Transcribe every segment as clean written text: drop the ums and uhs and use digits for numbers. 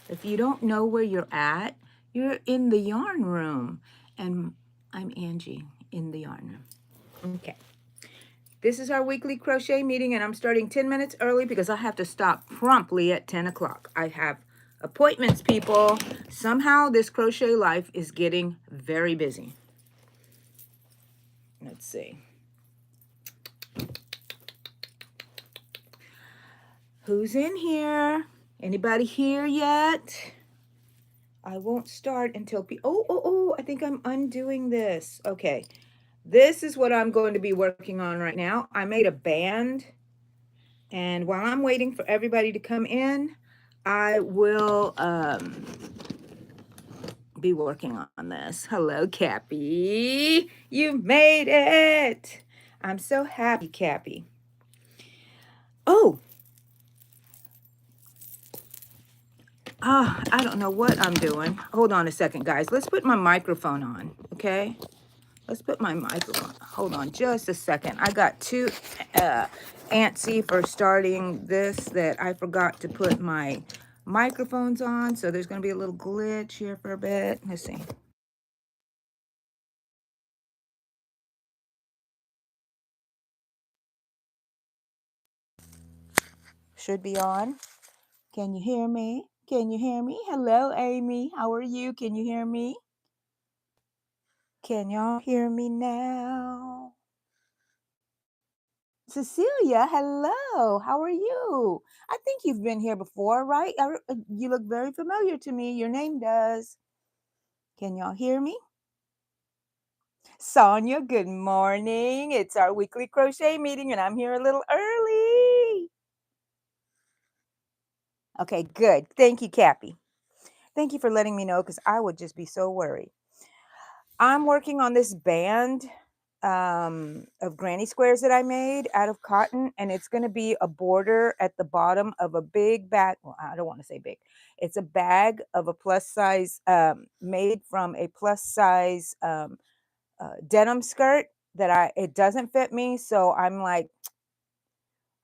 If you don't know where you're at, you're in the yarn room. And I'm Angie in the yarn room. Okay. This is our weekly crochet meeting, and I'm starting 10 minutes early because I have to stop promptly at 10 o'clock. I have appointments, people. Somehow this crochet life is getting very busy. Let's see. Who's in here? Anybody here yet? I won't start until I think I'm undoing this. Okay. This is what I'm going to be working on right now. I made a band, and while I'm waiting for everybody to come in, I will be working on this. Hello, Cappy. You made it. I'm so happy, Cappy. Oh, I don't know what I'm doing. Hold on a second, guys. Let's put my microphone on, okay? Let's put my microphone. Hold on just a second. I got too antsy for starting this that I forgot to put my microphones on. So there's going to be a little glitch here for a bit. Let's see. Should be on. Can you hear me? Can you hear me? Hello, Amy. How are you? Can you hear me? Can y'all hear me now? Cecilia, hello. How are you? I think you've been here before, right? You look very familiar to me. Your name does. Can y'all hear me? Sonia, good morning. It's our weekly crochet meeting, and I'm here a little early. Okay, good. Thank you, Cappy. Thank you for letting me know because I would just be so worried. I'm working on this band of granny squares that I made out of cotton, and it's going to be a border at the bottom of a big bag. Well, I don't want to say big. It's a bag of a plus size, made from a plus size denim skirt it doesn't fit me. So I'm like,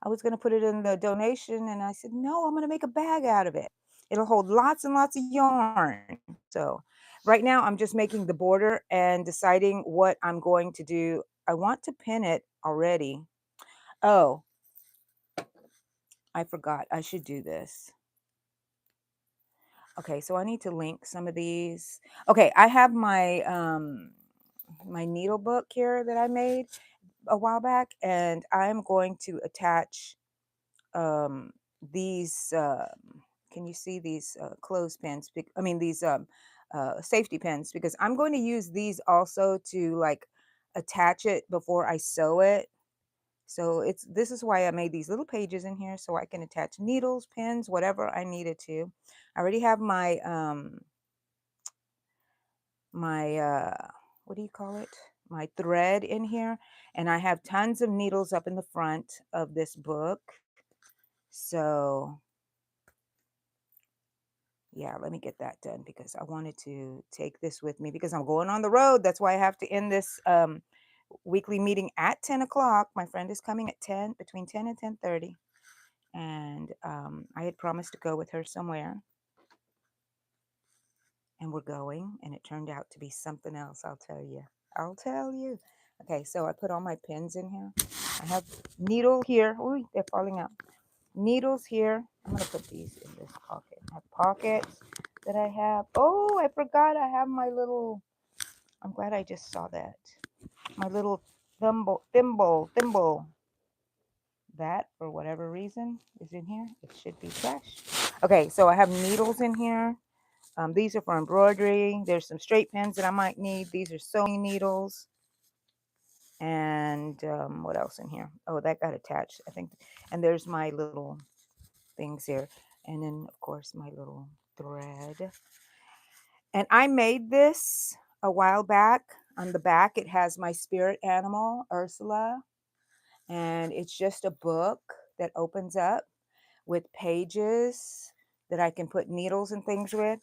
I was going to put it in the donation, and I said, no, I'm going to make a bag out of it. It'll hold lots and lots of yarn. So right now I'm just making the border and deciding what I'm going to do. I want to pin it already. Oh, I forgot. I should do this. Okay, so I need to link some of these. Okay, I have my needle book here that I made a while back, and I'm going to attach um, these. Can you see these clothespins? I mean these safety pins, because I'm going to use these also to like attach it before I sew it. So this is why I made these little pages in here so I can attach needles, pins, whatever I needed to. I already have my what do you call it? My thread in here, and I have tons of needles up in the front of this book. So yeah, let me get that done because I wanted to take this with me because I'm going on the road. That's why I have to end this weekly meeting at 10 o'clock. My friend is coming at 10, between 10 and 10:30. And I had promised to go with her somewhere. And we're going, and it turned out to be something else. I'll tell you. I'll tell you. Okay, so I put all my pins in here. I have needle here. Ooh, they're falling out. Needles here. I'm going to put these in this pocket. I have pockets that I have. Oh, I forgot I have my little, I'm glad I just saw that. My little thimble. That, for whatever reason, is in here. It should be fresh. Okay, so I have needles in here. These are for embroidery. There's some straight pins that I might need. These are sewing needles. And what else in here? Oh, that got attached, I think. And there's my little things here. And then, of course, my little thread. And I made this a while back. On the back, it has my spirit animal, Ursula. And it's just a book that opens up with pages that I can put needles and things with.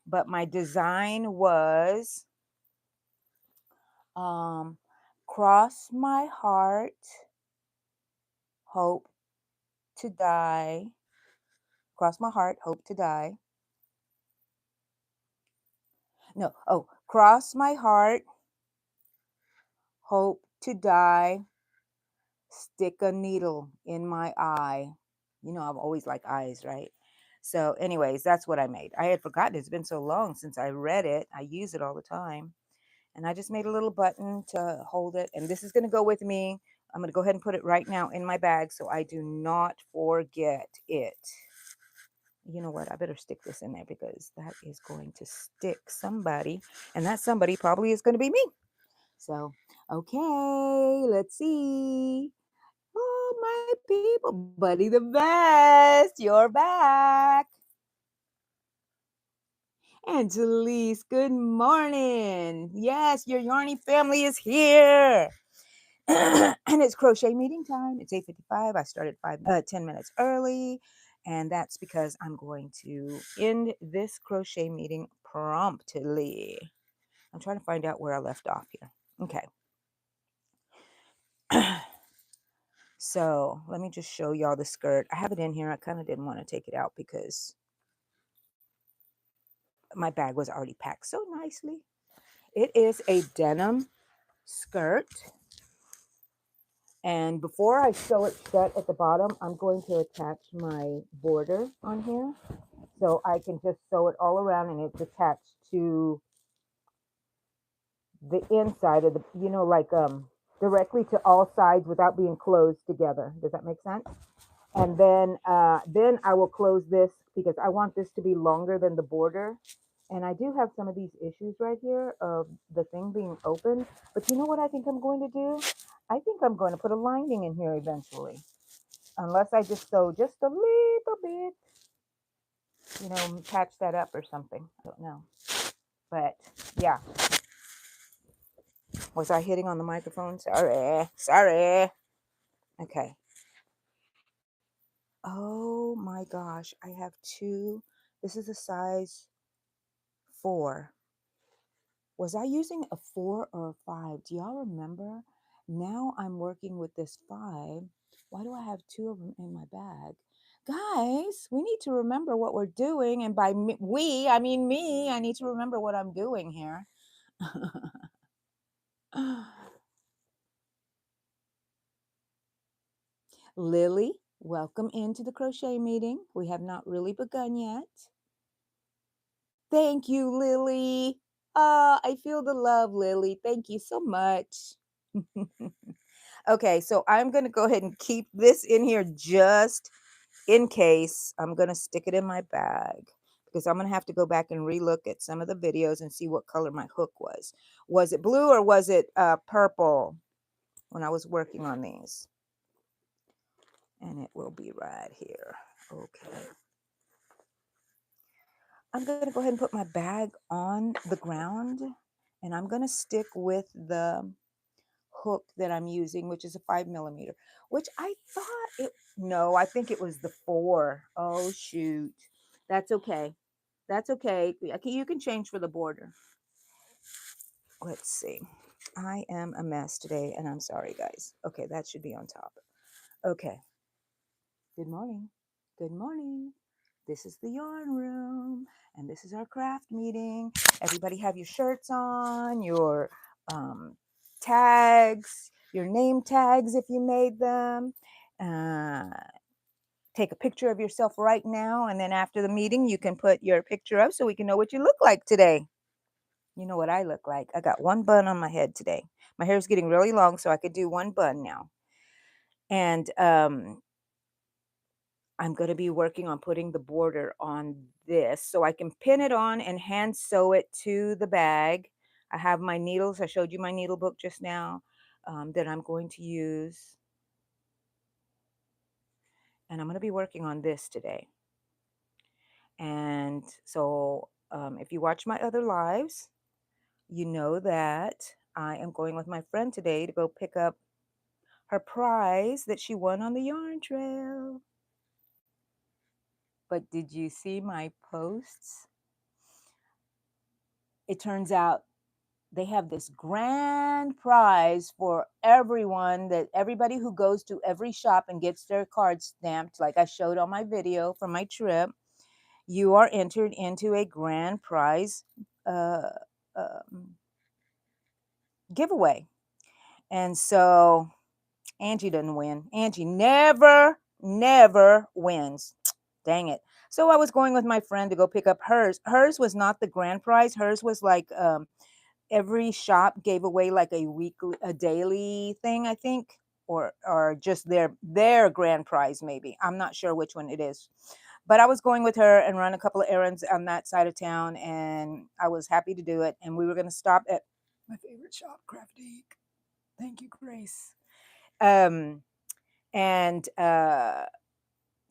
But my design was cross my heart, hope to die. Cross my heart, hope to die. No. Oh, cross my heart, hope to die, stick a needle in my eye. You know, I've always liked eyes, right? So, anyways, that's what I made. I had forgotten. It's been so long since I read it. I use it all the time. And I just made a little button to hold it. And this is going to go with me. I'm going to go ahead and put it right now in my bag so I do not forget it. You know what? I better stick this in there because that is going to stick somebody. And that somebody probably is going to be me. So, okay, let's see. Oh, my people, Buddy the Best, you're back. Angelise, good morning. Yes, your Yarny family is here. And it's crochet meeting time. It's 8:55. I started 10 minutes early. And that's because I'm going to end this crochet meeting promptly. I'm trying to find out where I left off here. Okay. So let me just show y'all the skirt. I have it in here. I kind of didn't want to take it out because my bag was already packed so nicely. It is a denim skirt. And before I sew it shut at the bottom, I'm going to attach my border on here. So I can just sew it all around and it's attached to the inside of the, like directly to all sides without being closed together. Does that make sense? And then I will close this because I want this to be longer than the border. And I do have some of these issues right here of the thing being open. But you know what I think I'm going to do? I think I'm going to put a lining in here eventually. Unless I just sew just a little bit, patch that up or something. I don't know. But yeah. Was I hitting on the microphone? Sorry. Okay. Oh my gosh. I have two. This is a size 4. Was I using a 4 or a 5? Do y'all remember? Now I'm working with this 5. Why do I have 2 of them in my bag? Guys, we need to remember what we're doing. And by we, I mean me. I need to remember what I'm doing here. Lily, welcome into the crochet meeting. We have not really begun yet. Thank you, Lily. I feel the love, Lily. Thank you so much. Okay, so I'm going to go ahead and keep this in here just in case. I'm going to stick it in my bag because I'm going to have to go back and relook at some of the videos and see what color my hook was. Was it blue or was it purple when I was working on these? And it will be right here. Okay. I'm going to go ahead and put my bag on the ground and I'm going to stick with the hook that I'm using, which is a 5mm, which I thought no, I think it was the 4. Oh, shoot. That's okay. That's okay. You can change for the border. Let's see. I am a mess today and I'm sorry, guys. Okay, that should be on top. Okay. Good morning. Good morning. This is the yarn room and this is our craft meeting. Everybody have your shirts on, your tags, your name tags if you made them. Take a picture of yourself right now and then after the meeting you can put your picture up so we can know what you look like today. You know what I look like. I got one bun on my head today. My hair is getting really long so I could do one bun now. And I'm going to be working on putting the border on this so I can pin it on and hand sew it to the bag. I have my needles. I showed you my needle book just now that I'm going to use. And I'm going to be working on this today. And so if you watch my other lives, you know that I am going with my friend today to go pick up her prize that she won on the yarn trail. But did you see my posts? It turns out they have this grand prize for everybody who goes to every shop and gets their card stamped, like I showed on my video from my trip. You are entered into a grand prize uh, um, giveaway. And so Angie doesn't win. Angie never wins. Dang it. So I was going with my friend to go pick up hers. Hers was not the grand prize. Hers was like every shop gave away like a daily thing, I think, or just their grand prize maybe. I'm not sure which one it is. But I was going with her and run a couple of errands on that side of town, and I was happy to do it. And we were going to stop at my favorite shop, Craftique. Thank you, Grace. Um, and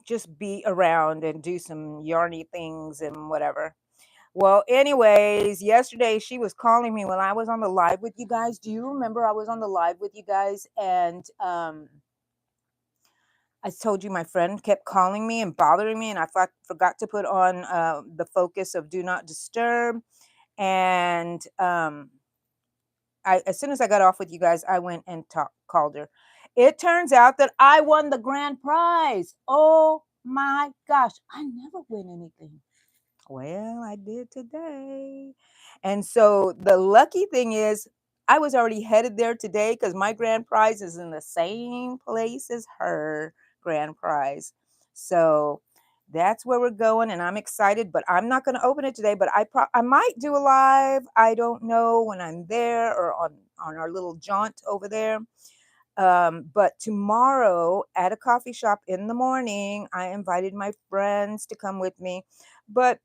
just be around and do some yarny things and whatever. Well, anyways, yesterday she was calling me when I was on the live with you guys. Do you remember I was on the live with you guys? And I told you my friend kept calling me and bothering me, and I forgot to put on the focus of do not disturb. And as soon as I got off with you guys, I went and called her. It turns out that I won the grand prize. Oh my gosh, I never win anything. Well, I did today. And so the lucky thing is, I was already headed there today because my grand prize is in the same place as her grand prize. So that's where we're going, and I'm excited. But I'm not going to open it today. But I might do a live. I don't know when I'm there or on our little jaunt over there. But tomorrow at a coffee shop in the morning, I invited my friends to come with me. But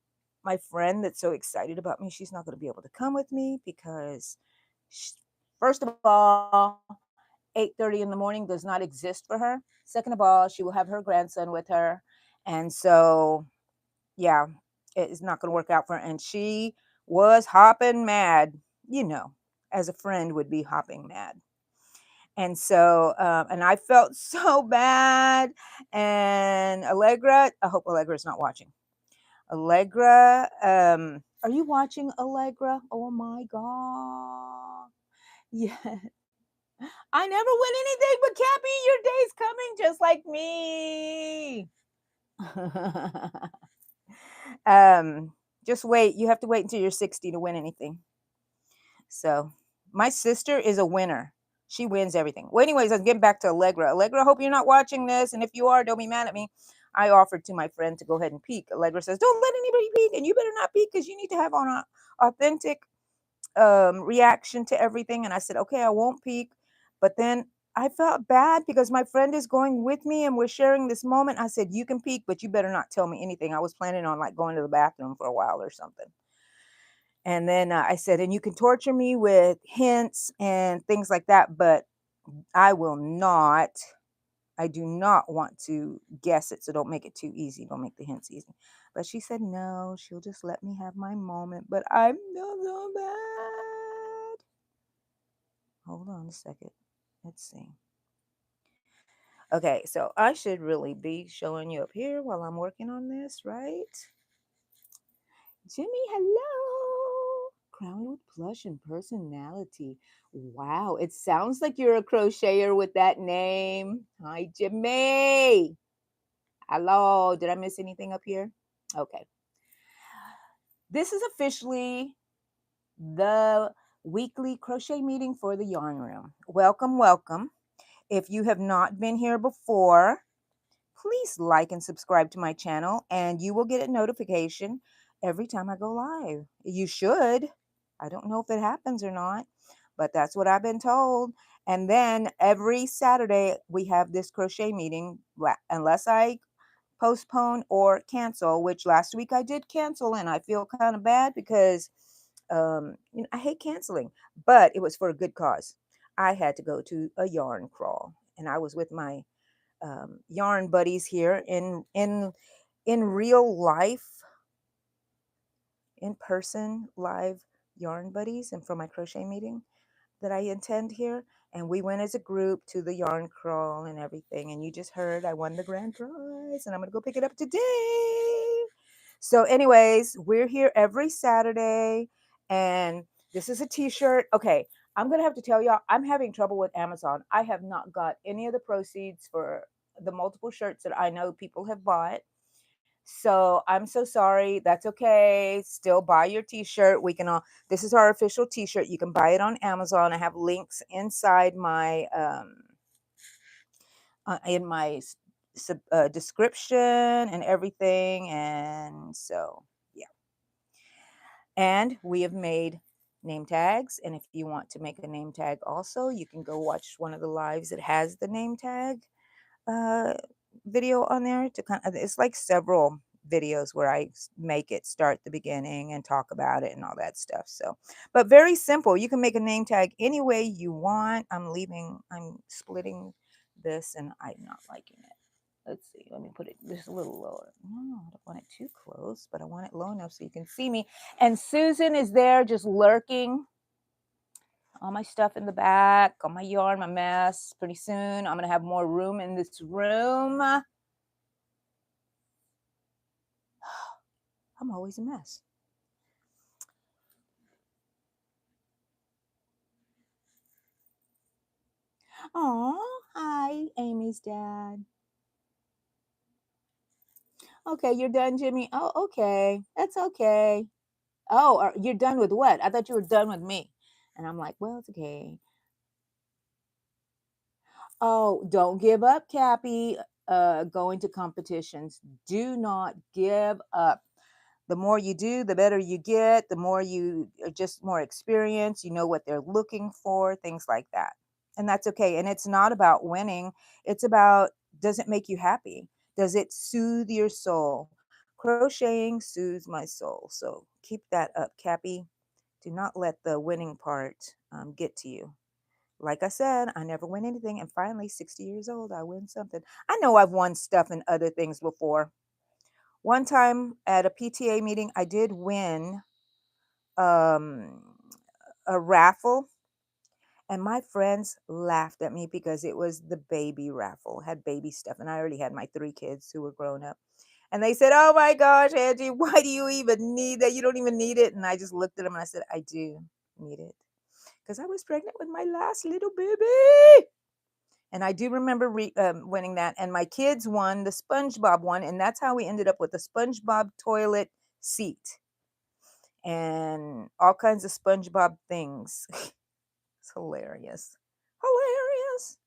my friend that's so excited about me, she's not going to be able to come with me because, sh first of all, 8:30 in the morning does not exist for her. Second of all, she will have her grandson with her. And so, yeah, it's not going to work out for her. And she was hopping mad, you know, as a friend would be hopping mad. And so, and I felt so bad. And Allegra, I hope Allegra's not watching. Allegra, are you watching, Allegra? Oh my God. Yeah. I never win anything, but Cappy, your day's coming just like me. um, just wait. You have to wait until you're 60 to win anything. So my sister is a winner. She wins everything. Well, anyways, I'm getting back to Allegra. Allegra, I hope you're not watching this. And if you are, don't be mad at me. I offered to my friend to go ahead and peek. Allegra says, don't let anybody peek. And you better not peek because you need to have on a authentic reaction to everything. And I said, okay, I won't peek. But then I felt bad because my friend is going with me and we're sharing this moment. I said, you can peek, but you better not tell me anything. I was planning on like going to the bathroom for a while or something. And then I said, and you can torture me with hints and things like that, but I will not. I do not want to guess it. So don't make it too easy. Don't make the hints easy. But she said, no, she'll just let me have my moment. But I'm so bad. Hold on a second. Let's see. Okay, so I should really be showing you up here while I'm working on this, right? Jimmy, hello. Crowned with plush and personality. Wow, it sounds like you're a crocheter with that name. Hi, Jimmy. Hello. Did I miss anything up here? Okay. This is officially the weekly crochet meeting for the yarn room. Welcome, welcome. If you have not been here before, please like and subscribe to my channel and you will get a notification every time I go live. You should. I don't know if it happens or not, but that's what I've been told. And then every Saturday we have this crochet meeting unless I postpone or cancel, which last week I did cancel and I feel kind of bad because I hate canceling, but it was for a good cause. I had to go to a yarn crawl and I was with my yarn buddies here in real life, in person, live yarn buddies, and from my crochet meeting that I attend here. And we went as a group to the yarn crawl and everything. And you just heard I won the grand prize, and I'm gonna go pick it up today. So, anyways, we're here every Saturday, and this is a T-shirt. Okay, I'm gonna have to tell y'all, I'm having trouble with Amazon. I have not got any of the proceeds for the multiple shirts that I know people have bought. So I'm so sorry. That's okay. Still buy your t-shirt. We can all, this is our official t-shirt. You can buy it on Amazon. I have links inside my in my description and everything. And so, yeah. And we have made name tags. And if you want to make a name tag also, you can go watch one of the lives that has the name tag uh, video on there to kind of, it's like several videos where I make it start the beginning and talk about it and all that stuff. So, but very simple. You can make a name tag any way you want. I'm splitting this and I'm not liking it. Let's see. Let me put it just a little lower. No, I don't want it too close, but I want it low enough so you can see me. And Susan is there just lurking. All my stuff in the back, all my yarn, my mess. Pretty soon, I'm going to have more room in this room. I'm always a mess. Oh, hi, Amy's dad. Okay, you're done, Jimmy. Oh, okay. That's okay. Oh, you're done with what? I thought you were done with me. And I'm like, well, it's okay. Oh, don't give up, Cappy. Going to competitions. Do not give up. The more you do, the better you get. The more you are just more experience, you know what they're looking for, things like that. And that's okay. And it's not about winning. It's about, does it make you happy? Does it soothe your soul? Crocheting soothes my soul. So keep that up, Cappy. Do not let the winning part get to you. Like I said, I never win anything. And finally, 60 years old, I win something. I know I've won stuff and other things before. One time at a PTA meeting, I did win um, a raffle, and my friends laughed at me because it was the baby raffle, had baby stuff, and I already had my 3 kids who were grown up. And they said, "Oh my gosh, Angie, why do you even need that? You don't even need it." And I just looked at them and I said, "I do need it because I was pregnant with my last little baby." And I do remember winning that. And my kids won the SpongeBob one. And that's how we ended up with the SpongeBob toilet seat and all kinds of SpongeBob things. It's hilarious. Hilarious.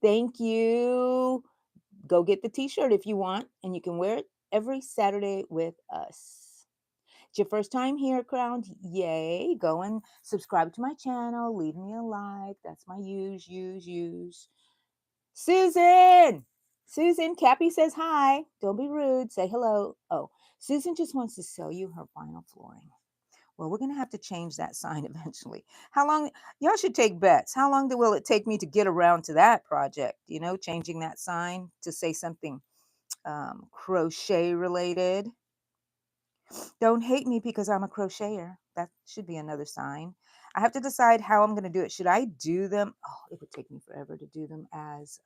Thank you. Go get the t-shirt if you want, and you can wear it every Saturday with us. It's your first time here, Crown. Yay. Go and subscribe to my channel. Leave me a like. That's my use. Susan! Susan, Cappy says hi. Don't be rude. Say hello. Oh, Susan just wants to sell you her vinyl flooring. Well, we're going to have to change that sign eventually. How long? Y'all should take bets. How long will it take me to get around to that project? You know, changing that sign to say something crochet related. Don't hate me because I'm a crocheter. That should be another sign. I have to decide how I'm going to do it. Should I do them? Oh, it would take me forever to do them as,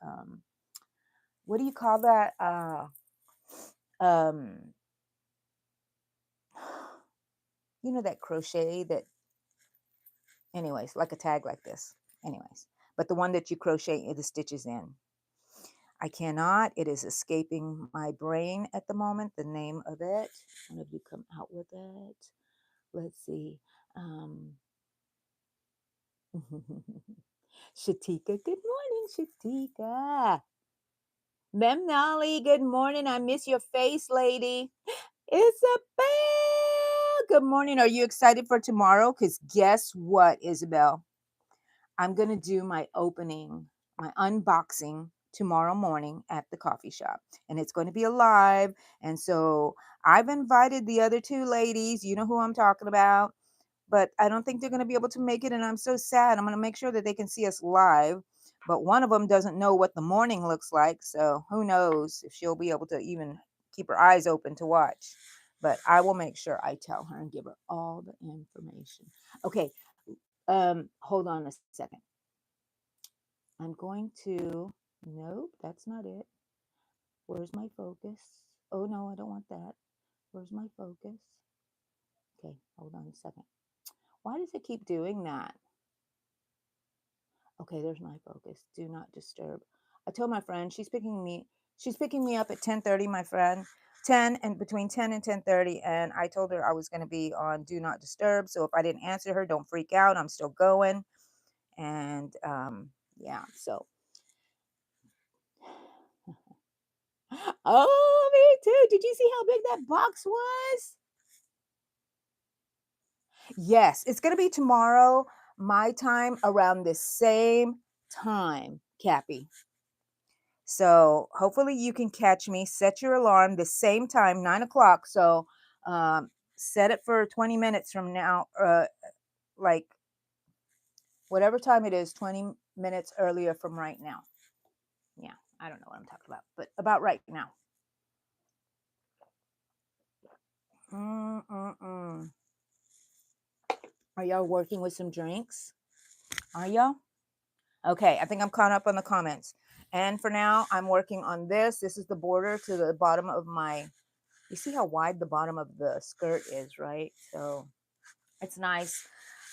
what do you call that? Um, you know, that crochet that, anyways, like a tag like this. Anyways, but the one that you crochet the stitches in. I cannot. It is escaping my brain at the moment, the name of it. One of you come out with it. Let's see. Shatika, good morning, Shatika. Mem Nolly, good morning. I miss your face, lady. Isabel, good morning. Are you excited for tomorrow? Because guess what, Isabel? I'm going to do my opening, my unboxing tomorrow morning at the coffee shop. And it's going to be a live. And so I've invited the other 2 ladies. You know who I'm talking about. But I don't think they're going to be able to make it. And I'm so sad. I'm going to make sure that they can see us live. But one of them doesn't know what the morning looks like. So who knows if she'll be able to even keep her eyes open to watch. But I will make sure I tell her and give her all the information. Okay. Hold on a second. I'm going to, nope, that's not it. Where's my focus? Oh no, I don't want that. Where's my focus? Okay, hold on a second. Why does it keep doing that? Okay, there's my focus. Do not disturb. I told my friend she's picking me up at 10:30, my friend. 10 and between 10 and 10:30, and I told her I was going to be on do not disturb. So if I didn't answer her, don't freak out. I'm still going. And yeah, so oh, me too. Did you see how big that box was? Yes, it's going to be tomorrow, my time, around the same time, Cappy. So hopefully you can catch me. Set your alarm the same time, 9 o'clock. So set it for 20 minutes from now, like whatever time it is, 20 minutes earlier from right now. Yeah, I don't know what I'm talking about, but about right now. Mm-mm-mm. Are y'all working with some drinks? Are y'all? Okay, I think I'm caught up on the comments. And for now, I'm working on this. This is the border to the bottom of my, you see how wide the bottom of the skirt is, right? So it's nice.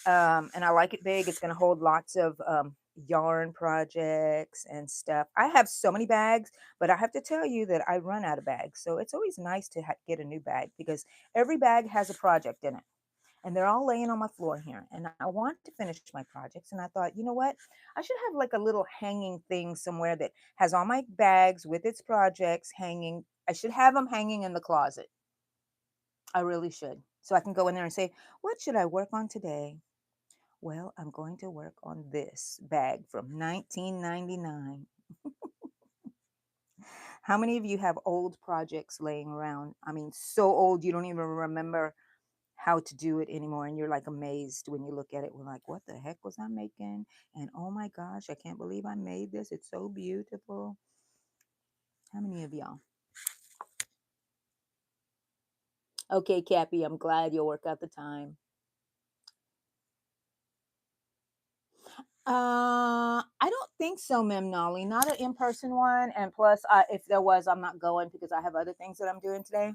And I like it big. It's going to hold lots of yarn projects and stuff. I have so many bags, but I have to tell you that I run out of bags. So it's always nice to get a new bag because every bag has a project in it. And they're all laying on my floor here. And I want to finish my projects. And I thought, you know what? I should have like a little hanging thing somewhere that has all my bags with its projects hanging. I should have them hanging in the closet. I really should. So I can go in there and say, what should I work on today? Well, I'm going to work on this bag from 1999. How many of you have old projects laying around? I mean, so old you don't even remember how to do it anymore. And you're like amazed when you look at it. We're like, what the heck was I making? And oh my gosh, I can't believe I made this. It's so beautiful. How many of y'all? Okay, Cappy, I'm glad you'll work out the time. I don't think so, Mem Nolly. Not an in-person one. And plus, if there was, I'm not going because I have other things that I'm doing today.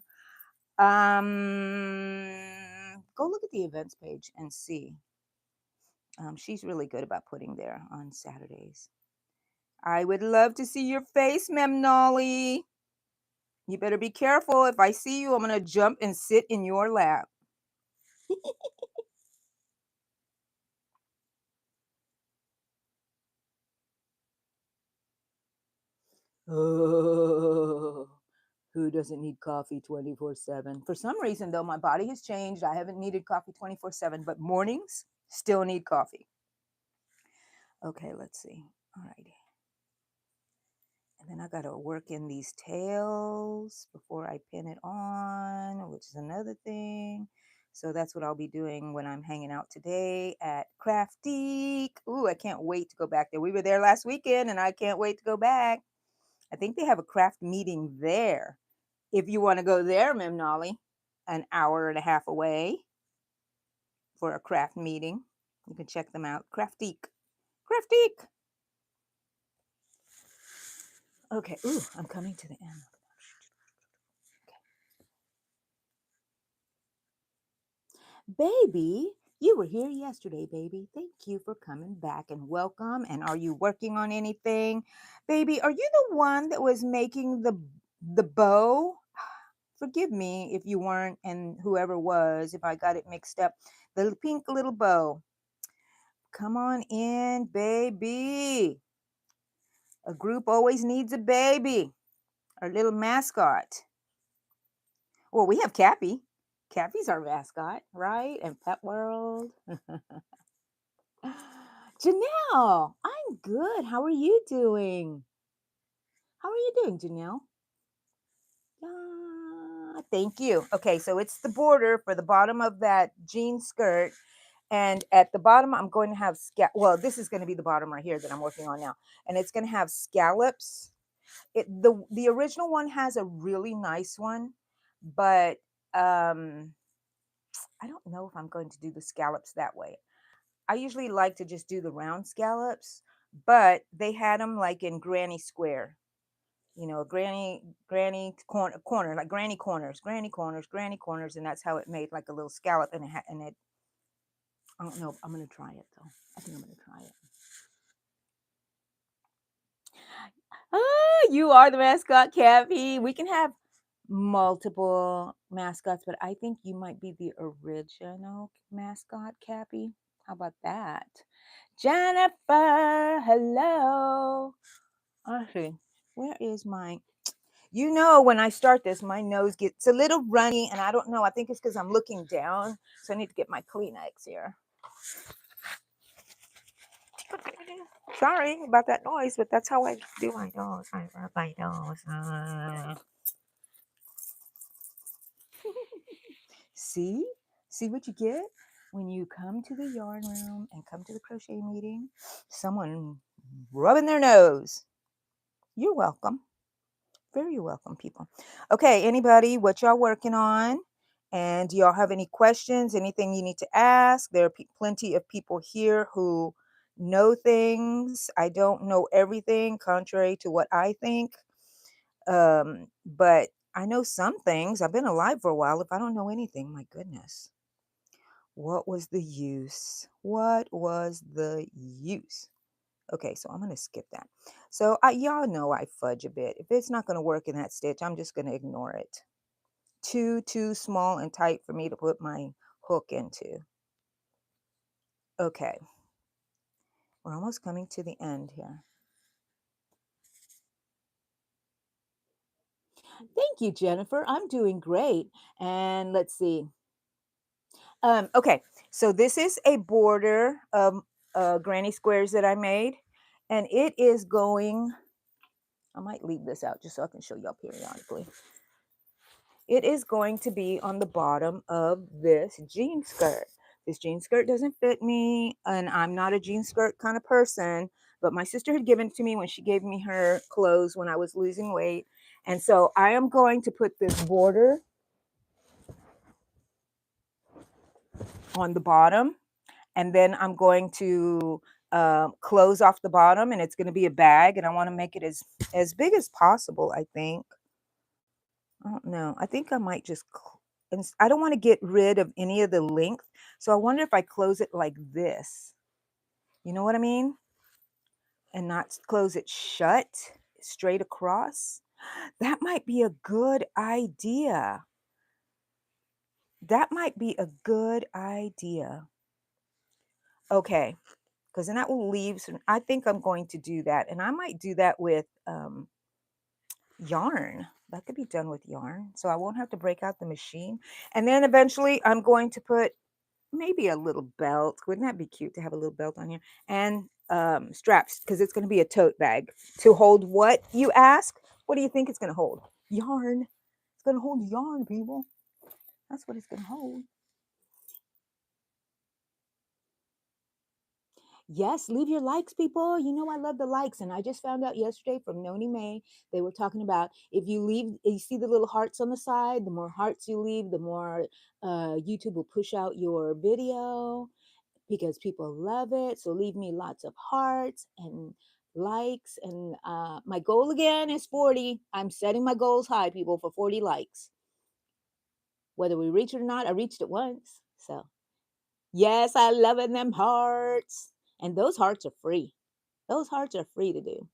Go look at the events page and see. She's really good about putting there on Saturdays. I would love to see your face, Mem Nolly. You better be careful. If I see you, I'm gonna jump and sit in your lap. Oh, who doesn't need coffee 24/7? For some reason, though, my body has changed. I haven't needed coffee 24/7, but mornings still need coffee. Okay, let's see. All right. And then I got to work in these tails before I pin it on, which is another thing. So that's what I'll be doing when I'm hanging out today at Craftique. Ooh, I can't wait to go back there. We were there last weekend and I can't wait to go back. I think they have a craft meeting there. If you want to go there, Mem Nolly, an hour and a half away for a craft meeting, you can check them out. Craftique. Craftique. Okay. Ooh, I'm coming to the end. Baby, you were here yesterday, baby. Thank you for coming back and welcome. And are you working on anything? Baby, are you the one that was making the bow? Forgive me if you weren't and whoever was, if I got it mixed up. The pink little bow. Come on in, baby. A group always needs a baby. Our little mascot. Well, we have Cappy. Cappy's our mascot, right? And Pet World. Janelle, I'm good. How are you doing? How are you doing, Janelle? Thank you. Okay, so it's the border for the bottom of that jean skirt. And at the bottom, I'm going to have, well, this is going to be the bottom right here that I'm working on now. And it's going to have scallops. The original one has a really nice one, but I don't know if I'm going to do the scallops that way. I usually like to just do the round scallops, but they had them like in granny square, you know, granny corner, like granny corners, and that's how it made like a little scallop. And it, I don't know. I'm gonna try it though. I think I'm gonna try it. You are the mascot, Cappy. We can have multiple mascots, but I think you might be the original mascot, Cappy. How about that? Jennifer, hello. Okay, where is my? You know, when I start this, my nose gets a little runny, and I don't know. I think it's because I'm looking down, so I need to get my Kleenex here. Sorry about that noise, but that's how I do my nose. I rub my nose. See? See what you get when you come to the yarn room and come to the crochet meeting? Someone rubbing their nose. You're welcome. Very welcome, people. Okay, anybody, what y'all working on? And do y'all have any questions, anything you need to ask? There are plenty of people here who know things. I don't know everything, contrary to what I think. But I know some things. I've been alive for a while. If I don't know anything, my goodness. What was the use? What was the use? Okay, so I'm going to skip that. So y'all know I fudge a bit. If it's not going to work in that stitch, I'm just going to ignore it. Too small and tight for me to put my hook into. Okay, we're almost coming to the end here. Thank you, Jennifer. I'm doing great. And let's see. Okay, so this is a border of granny squares that I made, and it is going. I might leave this out just so I can show y'all periodically. It is going to be on the bottom of this jean skirt. This jean skirt doesn't fit me, and I'm not a jean skirt kind of person, but my sister had given it to me when she gave me her clothes when I was losing weight. And so I am going to put this border on the bottom, and then I'm going to close off the bottom, and it's going to be a bag, and I want to make it as big as possible, I think. I don't know. I think I might just, and I don't want to get rid of any of the length. So I wonder if I close it like this. You know what I mean? And not close it shut straight across. That might be a good idea. That might be a good idea. Okay. Because then that will leave some, I think I'm going to do that. And I might do that with yarn. That could be done with yarn. So I won't have to break out the machine. And then eventually I'm going to put maybe a little belt. Wouldn't that be cute to have a little belt on here? And straps, because it's going to be a tote bag. To hold what, you ask? What do you think it's going to hold? Yarn. It's going to hold yarn, people. That's what it's going to hold. Yes, leave your likes, people. You know I love the likes. And I just found out yesterday from Noni May, they were talking about if you leave, you see the little hearts on the side, the more hearts you leave, the more YouTube will push out your video because people love it. So leave me lots of hearts and likes. And my goal again is 40. I'm setting my goals high, people, for 40 likes. Whether we reach it or not, I reached it once. So yes, I love it, them hearts. And those hearts are free. Those hearts are free to do.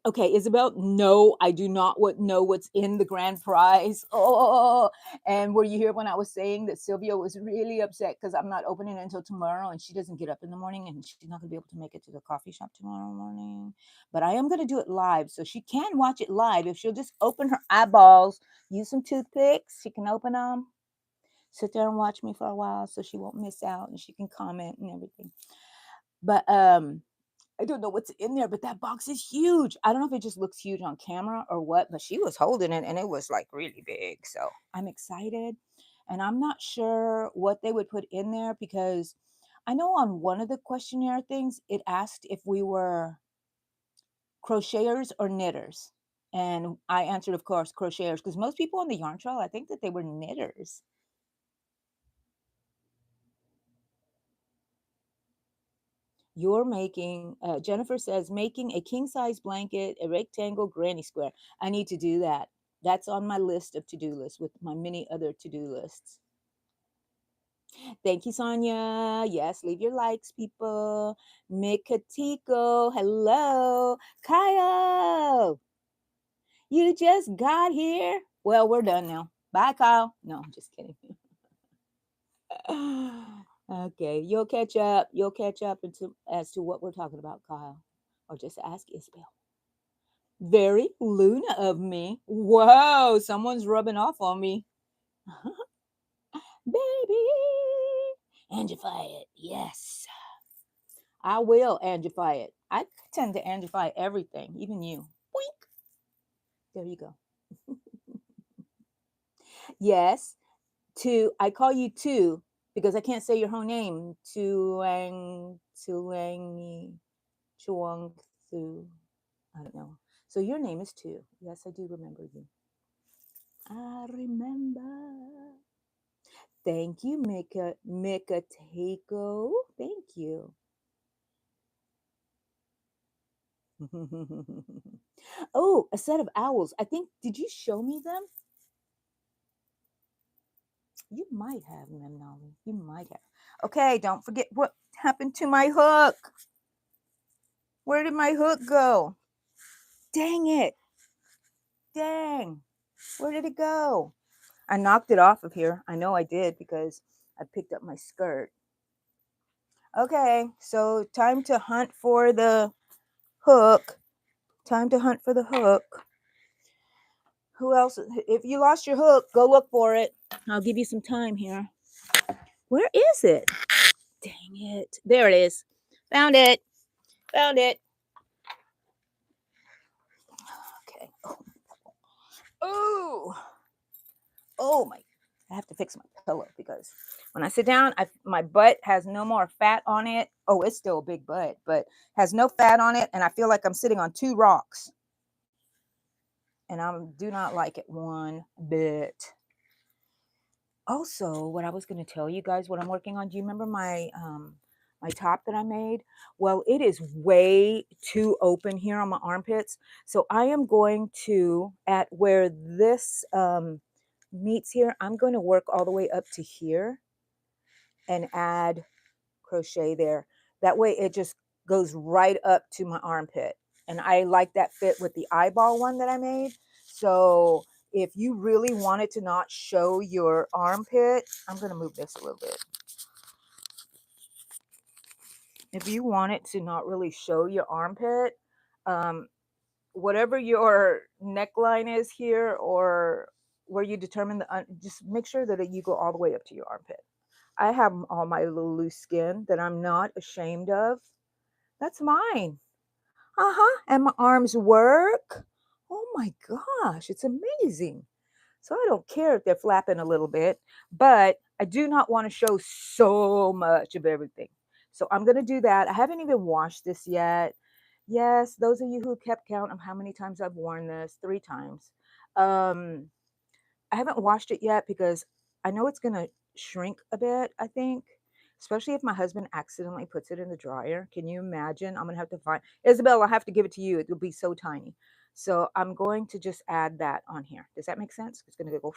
Okay, Isabel, no, I do not know what's in the grand prize. Oh, and were you here when I was saying that Sylvia was really upset because I'm not opening it until tomorrow and she doesn't get up in the morning and she's not going to be able to make it to the coffee shop tomorrow morning? But I am going to do it live, so she can watch it live if she'll just open her eyeballs, use some toothpicks, she can open them, sit there and watch me for a while so she won't miss out and she can comment and everything. But I don't know what's in there, but that box is huge. I don't know if it just looks huge on camera or what, but she was holding it and it was like really big. So I'm excited. And I'm not sure what they would put in there because I know on one of the questionnaire things, it asked if we were crocheters or knitters. And I answered, of course, crocheters, because most people on the yarn trail, I think that they were knitters. You're making, Jennifer says, making a king size blanket, a rectangle granny square. I need to do that. That's on my list of to-do lists with my many other to-do lists. Thank you, Sonia. Yes, leave your likes, people. Mikatiko, hello. Kyle, you just got here. Well, we're done now. Bye, Kyle. No, I'm just kidding. Okay, you'll catch up. You'll catch up into, as to what we're talking about, Kyle. Or just ask Isabel. Very Luna of me. Whoa, someone's rubbing off on me. Baby, angify it. Yes, I will angify it. I tend to angify everything, even you. Boink. There you go. Yes, I call you two because I can't say your whole name. Tuangi, Chuang Thu. I don't know. So your name is Tu. Yes, I do remember you. I remember. Thank you, Mika Takeo. Thank you. Oh, a set of owls. I think, did you show me them? You might have, Memnali. You might have. Okay, don't forget what happened to my hook. Where did my hook go? Dang it. Dang. Where did it go? I knocked it off of here. I know I did because I picked up my skirt. Okay, so time to hunt for the hook. Time to hunt for the hook. Who else? If you lost your hook, go look for it. I'll give you some time here. Where is it? Dang it. There it is. Found it. Found it. Okay. Oh. Oh my. I have to fix my pillow because when I sit down, my butt has no more fat on it. Oh, it's still a big butt, but has no fat on it. And I feel like I'm sitting on two rocks. And I do not like it one bit. Also, what I was going to tell you guys, what I'm working on. Do you remember my top that I made? Well, it is way too open here on my armpits, so I am going to, at where this meets here, I'm going to work all the way up to here and add crochet there. That way, it just goes right up to my armpit, and I like that fit with the eyeball one that I made. So if you really wanted to not show your armpit, I'm going to move this a little bit. If you want it to not really show your armpit, um, whatever your neckline is here, or where you determine just make sure that you go all the way up to your armpit. I have all my little loose skin that I'm not ashamed of. That's mine. And my arms work. Oh my gosh, it's amazing. So I don't care if they're flapping a little bit, but I do not want to show so much of everything. So I'm going to do that. I haven't even washed this yet. Yes, those of you who kept count of how many times I've worn this, 3 times. Um, I haven't washed it yet because I know it's going to shrink a bit, I think, especially if my husband accidentally puts it in the dryer. Can you imagine? I'm going to have to find Isabel, I'll have to give it to you. It will be so tiny. So I'm going to just add that on here. Does that make sense? It's going to go,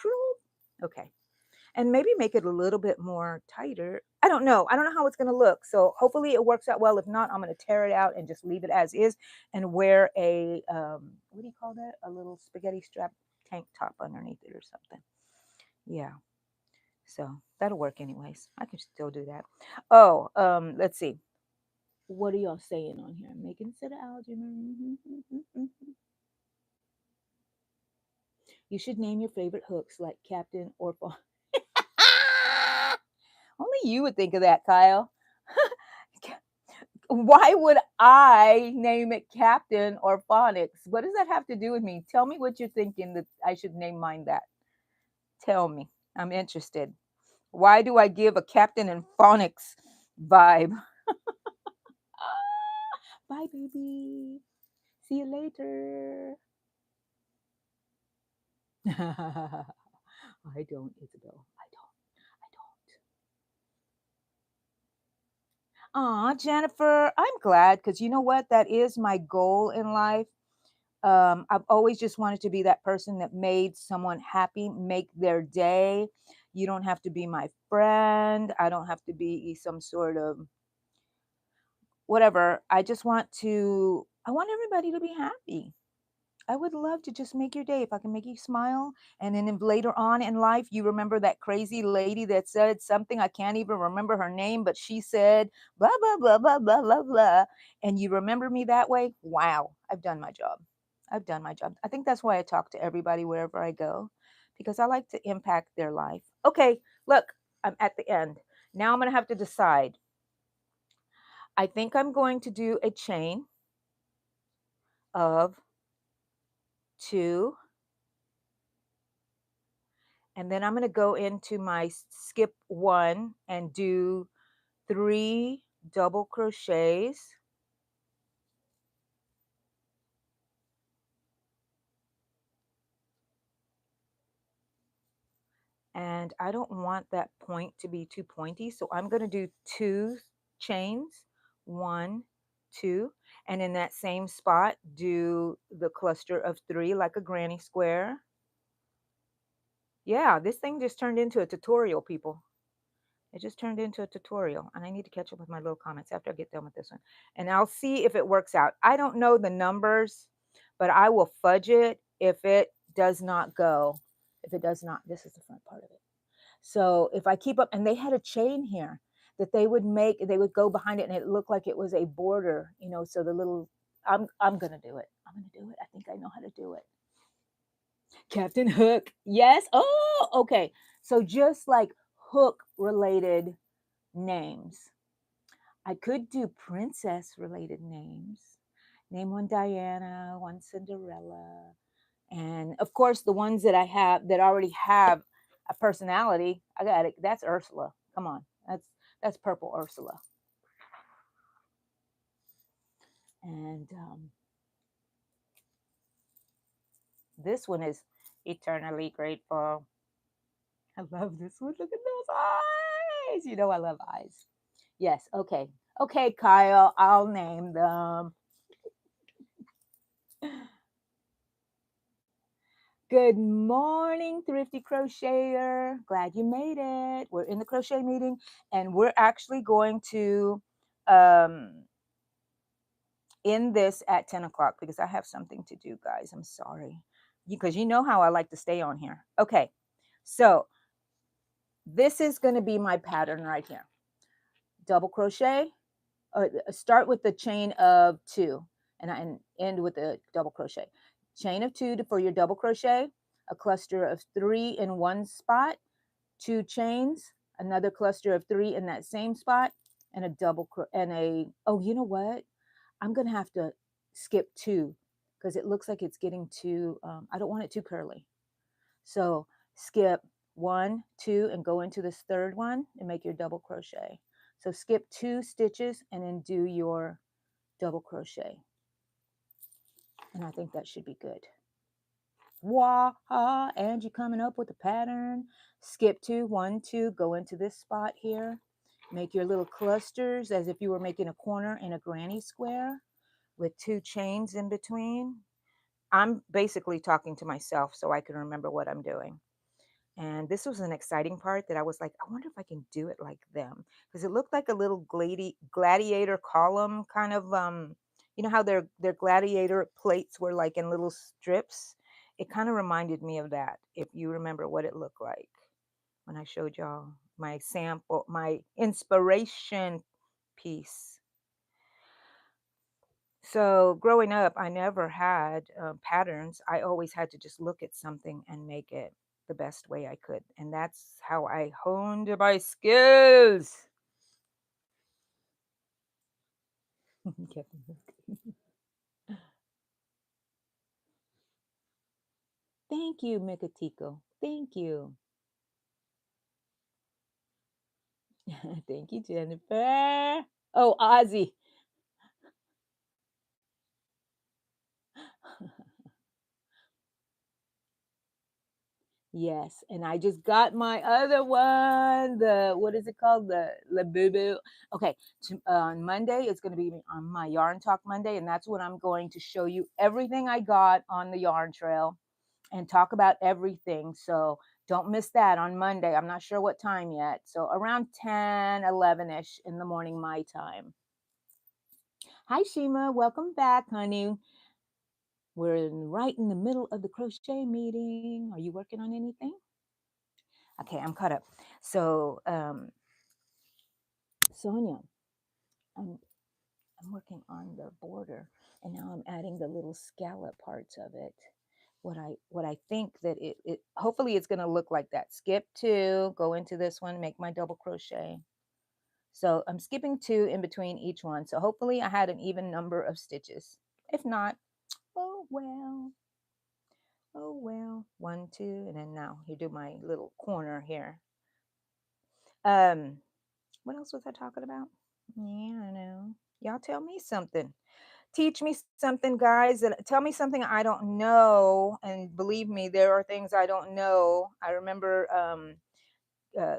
okay. And maybe make it a little bit more tighter. I don't know. I don't know how it's going to look. So hopefully it works out well. If not, I'm going to tear it out and just leave it as is and wear a, what do you call that? A little spaghetti strap tank top underneath it or something. Yeah. So that'll work anyways. I can still do that. Oh, let's see. What are y'all saying on here? Making instead of algebra. You should name your favorite hooks like Captain or Only you would think of that, Kyle. Why would I name it Captain or Phonics? What does that have to do with me? Tell me what you're thinking that I should name mine that. Tell me. I'm interested. Why do I give a Captain and Phonics vibe? Bye, baby. See you later. I don't, Isabel. I don't. Aw, Jennifer, I'm glad because you know what? That is my goal in life. I've always just wanted to be that person that made someone happy, make their day. You don't have to be my friend. I don't have to be some sort of whatever. I want everybody to be happy. I would love to just make your day if I can make you smile. And then if later on in life you remember that crazy lady that said something, I can't even remember her name, but she said blah blah blah blah blah blah blah, and you remember me that way. Wow, I've done my job. I've done my job. I think that's why I talk to everybody wherever I go, because I like to impact their life. Okay, look, I'm at the end. Now I'm going to have to decide. I think I'm going to do a chain of 2, and then I'm going to go into my skip 1 and do 3 double crochets, and I don't want that point to be too pointy, so I'm going to do 2 chains, 1, 2, and in that same spot do the cluster of 3 like a granny square. Yeah, this thing just turned into a tutorial, people. It just turned into a tutorial, and I need to catch up with my little comments after I get done with this one. And I'll see if it works out. I don't know the numbers, but I will fudge it if it does not go. If it does not, this is the front part of it. So if I keep up, and they had a chain here that they would make, they would go behind it, and it looked like it was a border, you know. So the little, I'm gonna do it. I'm gonna do it. I think I know how to do it. Captain Hook, yes. Oh, okay. So just like hook related names. I could do princess related names. Name one Diana, one Cinderella. And of course, the ones that I have that already have a personality, I got it. That's Ursula. Come on. That's purple Ursula. And this one is eternally grateful. I love this one. Look at those eyes. You know I love eyes. Yes. Okay. Okay, Kyle. I'll name them. Good morning, Thrifty Crocheter. Glad you made it. We're in the crochet meeting, and we're actually going to um, end this at 10 o'clock because I have something to do, guys. I'm sorry. Because you know how I like to stay on here. Okay, so this is going to be my pattern right here. Double crochet, start with the chain of 2 and end with a double crochet. Chain of 2 for your double crochet, a cluster of 3 in one spot, 2 chains, another cluster of 3 in that same spot, and a double and a, oh, you know what? I'm going to have to skip 2 because it looks like it's getting too, I don't want it too curly. So skip 1, 2, and go into this third one and make your double crochet. So skip 2 stitches and then do your double crochet. And I think that should be good. Wah, and you're coming up with a pattern. Skip 2, 1, 2, go into this spot here. Make your little clusters as if you were making a corner in a granny square with 2 chains in between. I'm basically talking to myself so I can remember what I'm doing. And this was an exciting part that I was like, I wonder if I can do it like them. Because it looked like a little gladiator column kind of, you know how their gladiator plates were like in little strips? It kind of reminded me of that, if you remember what it looked like when I showed y'all my sample, my inspiration piece. So growing up, I never had patterns. I always had to just look at something and make it the best way I could. And that's how I honed my skills. Thank you, Mikatiko. Thank you. Thank you, Jennifer. Oh, Ozzy. Yes, and I just got my other one. The what is it called? The Labubu. Okay, on Monday it's going to be on my Yarn Talk Monday, and that's when I'm going to show you everything I got on the yarn trail and talk about everything. So Don't miss that on Monday. I'm not sure what time yet. So around 10, 11-ish in the morning, my time. Hi, Shima. Welcome back, honey. We're right in the middle of the crochet meeting. Are you working on anything? Okay, I'm caught up. So, Sonia, I'm working on the border, and now I'm adding the little scallop parts of it. What I think that it hopefully it's going to look like that. Skip 2, go into this one, make my double crochet. So I'm skipping 2 in between each one. So hopefully I had an even number of stitches. If not, oh well. Oh well. 1, 2, and then now you do my little corner here. What else was I talking about? Yeah, I know. Y'all tell me something. Teach me something, guys. And tell me something I don't know. And believe me, there are things I don't know. I remember uh,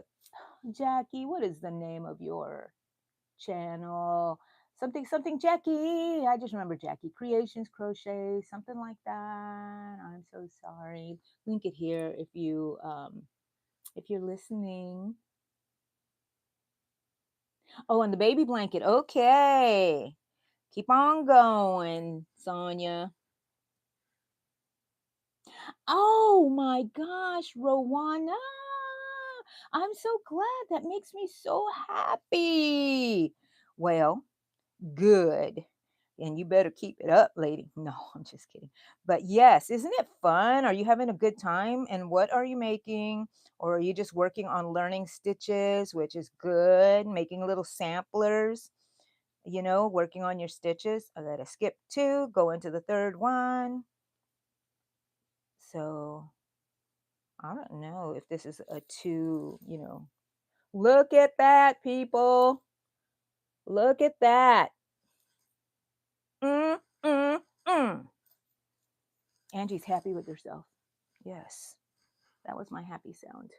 Jackie. What is the name of your channel? Something Jackie. I just remember Jackie Creations Crochet, something like that. I'm so sorry. Link it here if you're listening. Oh, and the baby blanket. Okay. Keep on going, Sonia. Oh my gosh, Rowana. I'm so glad. That makes me so happy. Well, good. And you better keep it up, lady. No, I'm just kidding. But yes, isn't it fun? Are you having a good time? And what are you making? Or are you just working on learning stitches, which is good, making little samplers, working on your stitches? I gotta skip 2, go into the third one. So I don't know if this is a 2, Look at that, people. Look at that. Mm, mm, mm. Angie's happy with herself. Yes, that was my happy sound.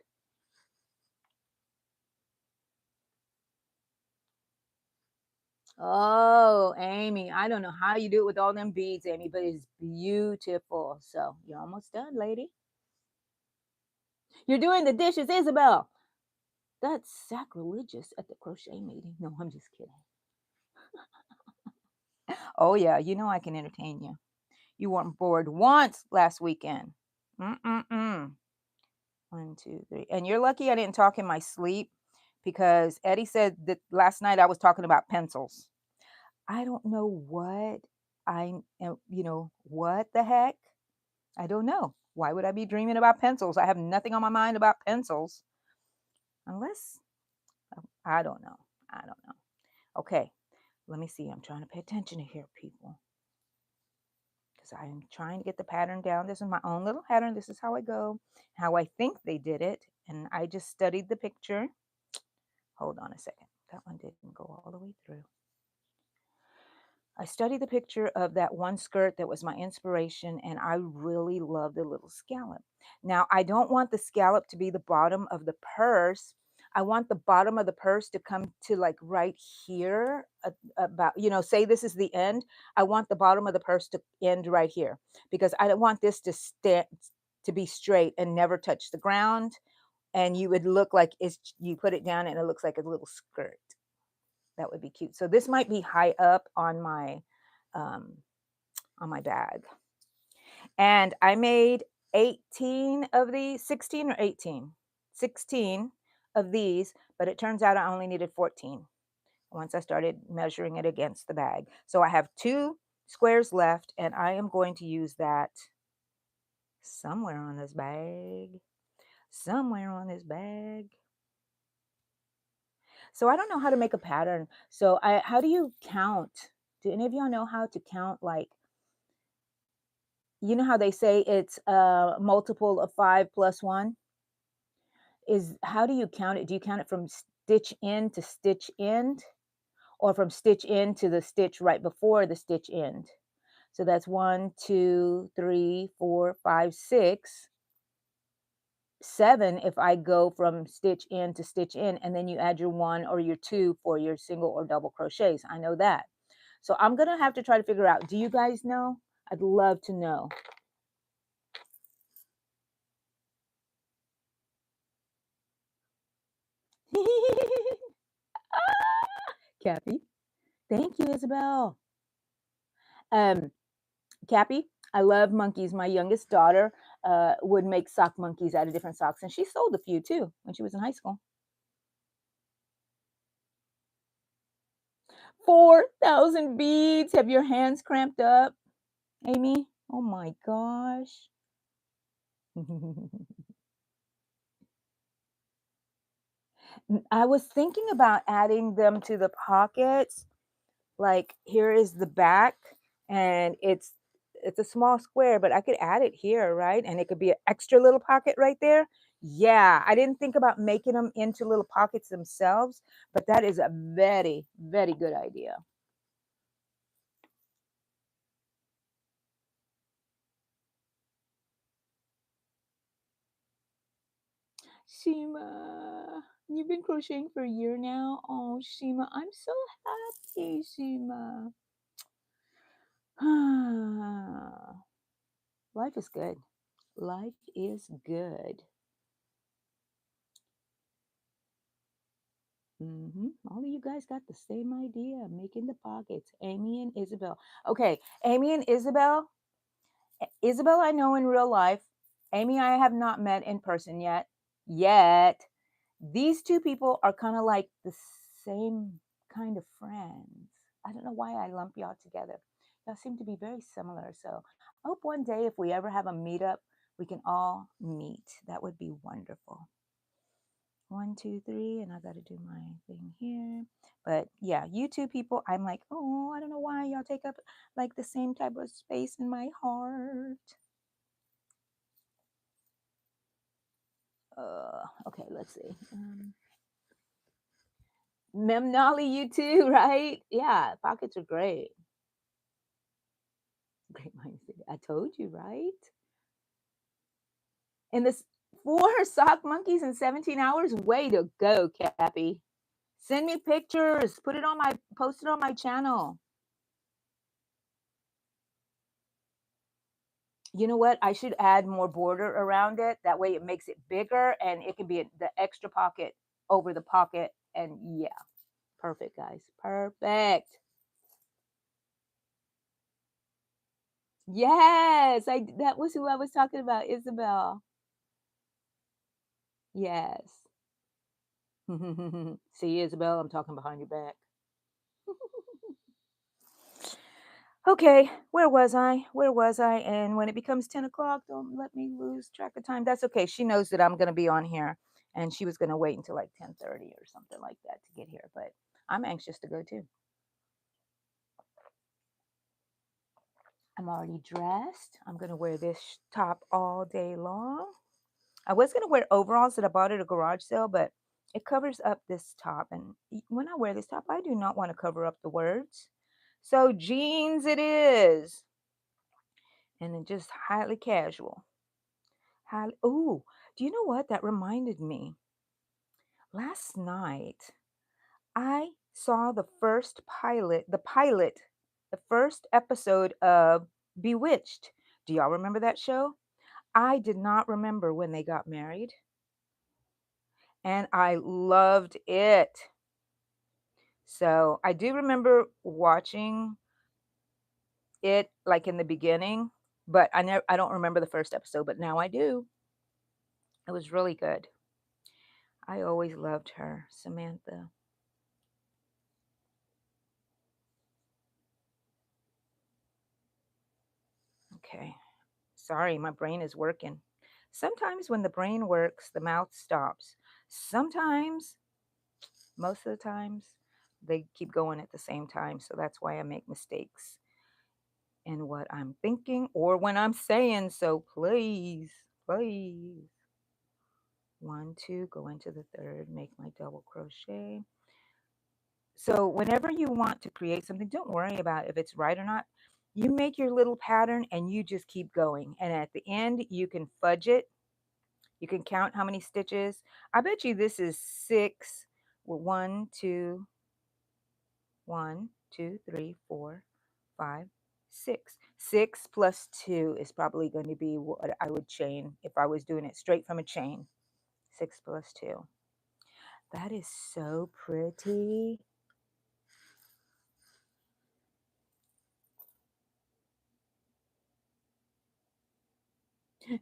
Oh, Amy, I don't know how you do it with all them beads, Amy, but it's beautiful. So you're almost done, lady. You're doing the dishes, Isabel. That's sacrilegious at the crochet meeting. No, I'm just kidding. Oh, yeah, I can entertain you. You weren't bored once last weekend. Mm-mm-mm. 1, 2, 3. And you're lucky I didn't talk in my sleep because Eddie said that last night I was talking about pencils. I don't know what what the heck? I don't know. Why would I be dreaming about pencils? I have nothing on my mind about pencils. Unless, I don't know. I don't know. Okay, let me see. I'm trying to pay attention to here, people. Because I'm trying to get the pattern down. This is my own little pattern. This is how I go, how I think they did it. And I just studied the picture. Hold on a second. That one didn't go all the way through. I studied the picture of that one skirt that was my inspiration, and I really love the little scallop. Now, I don't want the scallop to be the bottom of the purse. I want the bottom of the purse to come to like right here, about, say this is the end. I want the bottom of the purse to end right here because I don't want this to be straight and never touch the ground. And you would look like you put it down and it looks like a little skirt. That would be cute. So this might be high up on my bag. And I made 18 of these, 16 or 18? 16 of these, but it turns out I only needed 14 once I started measuring it against the bag. So I have 2 squares left, and I am going to use that somewhere on this bag. Somewhere on this bag. So I don't know how to make a pattern. So how do you count? Do any of y'all know how to count? Like, you know how they say it's a multiple of 5 plus 1? How do you count it? Do you count it from stitch in to stitch end, or from stitch in to the stitch right before the stitch end? So that's 1, 2, 3, 4, 5, 6, 7 if I go from stitch in to stitch in, and then you add your 1 or your 2 for your single or double crochets. I know that. So I'm going to have to try to figure out, do you guys know? I'd love to know. Cappy. Thank you, Isabel. Um, Cappy, I love monkeys. My youngest daughter would make sock monkeys out of different socks, and she sold a few too when she was in high school. 4,000 beads. Have your hands cramped up, Amy? Oh my gosh. I was thinking about adding them to the pockets. Like here is the back, and it's a small square, but I could add it here, right? And it could be an extra little pocket right there. Yeah, I didn't think about making them into little pockets themselves, but that is a very, very good idea. Shima, you've been crocheting for a year now. Oh, Shima, I'm so happy, Shima. Life is good. Life is good. All of you guys got the same idea, making the pockets. Amy and Isabel. Okay, Amy and Isabel. Isabel, I know in real life. Amy, I have not met in person yet. Yet, these two people are kind of like the same kind of friends. I don't know why I lump y'all together. Y'all seem to be very similar. So I hope one day, if we ever have a meetup, we can all meet. That would be wonderful. 1, 2, 3, and I got to do my thing here. But yeah, you two people, I'm like, oh, I don't know why y'all take up like the same type of space in my heart. Okay, let's see. Memnali, you too, right? Yeah, pockets are great. Great minds. I told you, right? And this 4 sock monkeys in 17 hours. Way to go, Cappy. Send me pictures. Post it on my channel. You know what? I should add more border around it. That way it makes it bigger and it can be the extra pocket over the pocket. And yeah, perfect, guys. Perfect. Yes, that was who I was talking about, Isabel. Yes. See, Isabel, I'm talking behind your back. Okay, where was I? Where was I? And when it becomes 10 o'clock, don't let me lose track of time. That's okay. She knows that I'm going to be on here, and she was going to wait until like 10:30 or something like that to get here. But I'm anxious to go too. I'm already dressed. I'm going to wear this top all day long. I was going to wear overalls that I bought at a garage sale, but it covers up this top. And when I wear this top, I do not want to cover up the words. So jeans it is. And then just highly casual. Oh, do you know what? That reminded me. Last night, I saw the first episode of Bewitched. Do y'all remember that show? I did not remember when they got married, and I loved it. So I do remember watching it like in the beginning, but I don't remember the first episode, but now I do. It was really good. I always loved her, Samantha. Okay. Sorry, my brain is working. Sometimes when the brain works, the mouth stops. Sometimes, most of the times, they keep going at the same time. So that's why I make mistakes in what I'm thinking or when I'm saying. So please, please. 1, 2, go into the third, make my double crochet. So whenever you want to create something, don't worry about if it's right or not. You make your little pattern and you just keep going. And at the end, you can fudge it. You can count how many stitches. I bet you this is 6. Well, 1, 2, 1, 2, 3, 4, 5, 6. 6 plus 2 is probably going to be what I would chain if I was doing it straight from a chain. 6 plus 2. That is so pretty.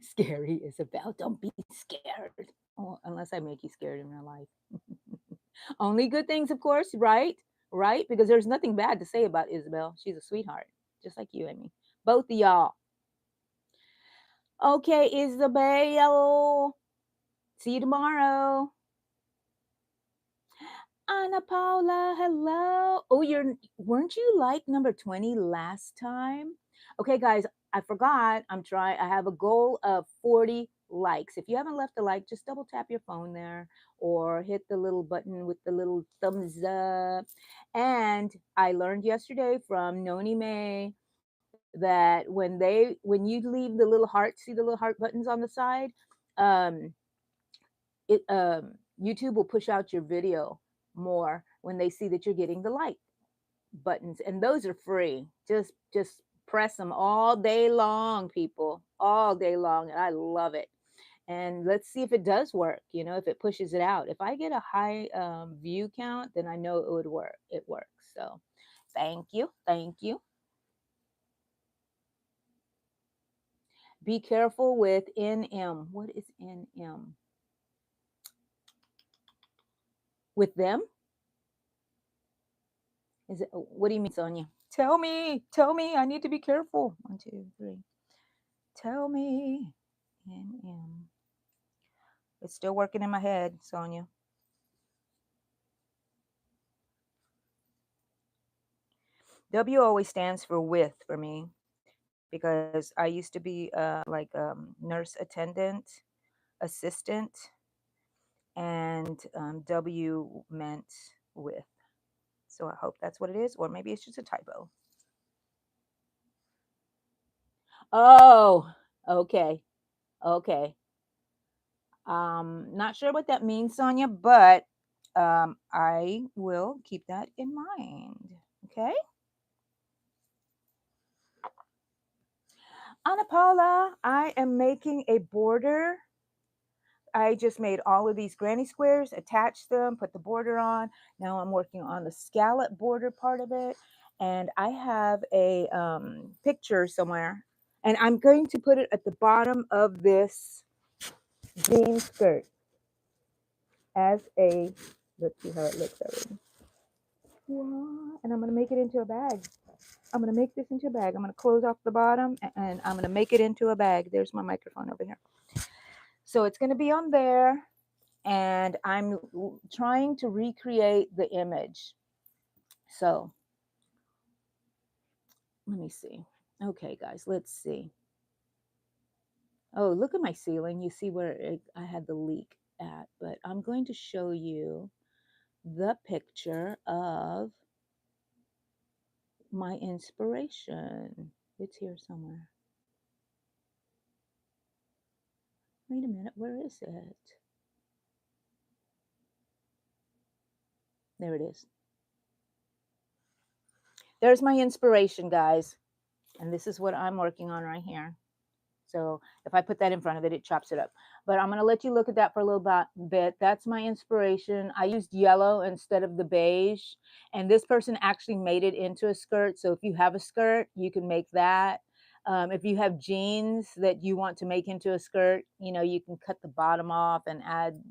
Scary, Isabel. Don't be scared. Oh, unless I make you scared in real life. Only good things, of course, right? Right? Because there's nothing bad to say about Isabel. She's a sweetheart, just like you and me. Both of y'all. Okay, Isabel. See you tomorrow. Anna Paula, hello. Oh, weren't you like number 20 last time? Okay, guys, I forgot. I have a goal of 40 likes. If you haven't left a like, just double tap your phone there or hit the little button with the little thumbs up. And I learned yesterday from Noni May that when you leave the little heart, see the little heart buttons on the side, um, YouTube will push out your video more when they see that you're getting the like buttons, and those are free. Just press them all day long, people, all day long, and I love it. And let's see if it does work. If it pushes it out. If I get a high view count, then I know it would work. It works. So, thank you, thank you. Be careful with NM. What is NM? With them? Is it? What do you mean, Sonia? Tell me. Tell me. I need to be careful. 1, 2, 3. Tell me. NM. It's still working in my head, Sonia. W always stands for with for me because I used to be like nurse attendant, assistant, and W meant with. So I hope that's what it is, or maybe it's just a typo. Oh, okay. Okay. Not sure what that means, Sonia, but I will keep that in mind. Okay. Anna Paula, I am making a border. I just made all of these granny squares, attached them, put the border on. Now I'm working on the scallop border part of it. And I have a picture somewhere. And I'm going to put it at the bottom of this jean skirt as a, let's see how it looks already. And I'm going to make it into a bag. I'm going to make this into a bag. I'm going to close off the bottom and I'm going to make it into a bag. There's my microphone over here. So it's going to be on there. And I'm trying to recreate the image. So let me see. Okay, guys, let's see. Oh, look at my ceiling. You see where I had the leak at, but I'm going to show you the picture of my inspiration. It's here somewhere. Wait a minute, where is it? There it is. There's my inspiration, guys. And this is what I'm working on right here. So if I put that in front of it, it chops it up. But I'm going to let you look at that for a little bit. That's my inspiration. I used yellow instead of the beige. And this person actually made it into a skirt. So if you have a skirt, you can make that. If you have jeans that you want to make into a skirt, you can cut the bottom off and add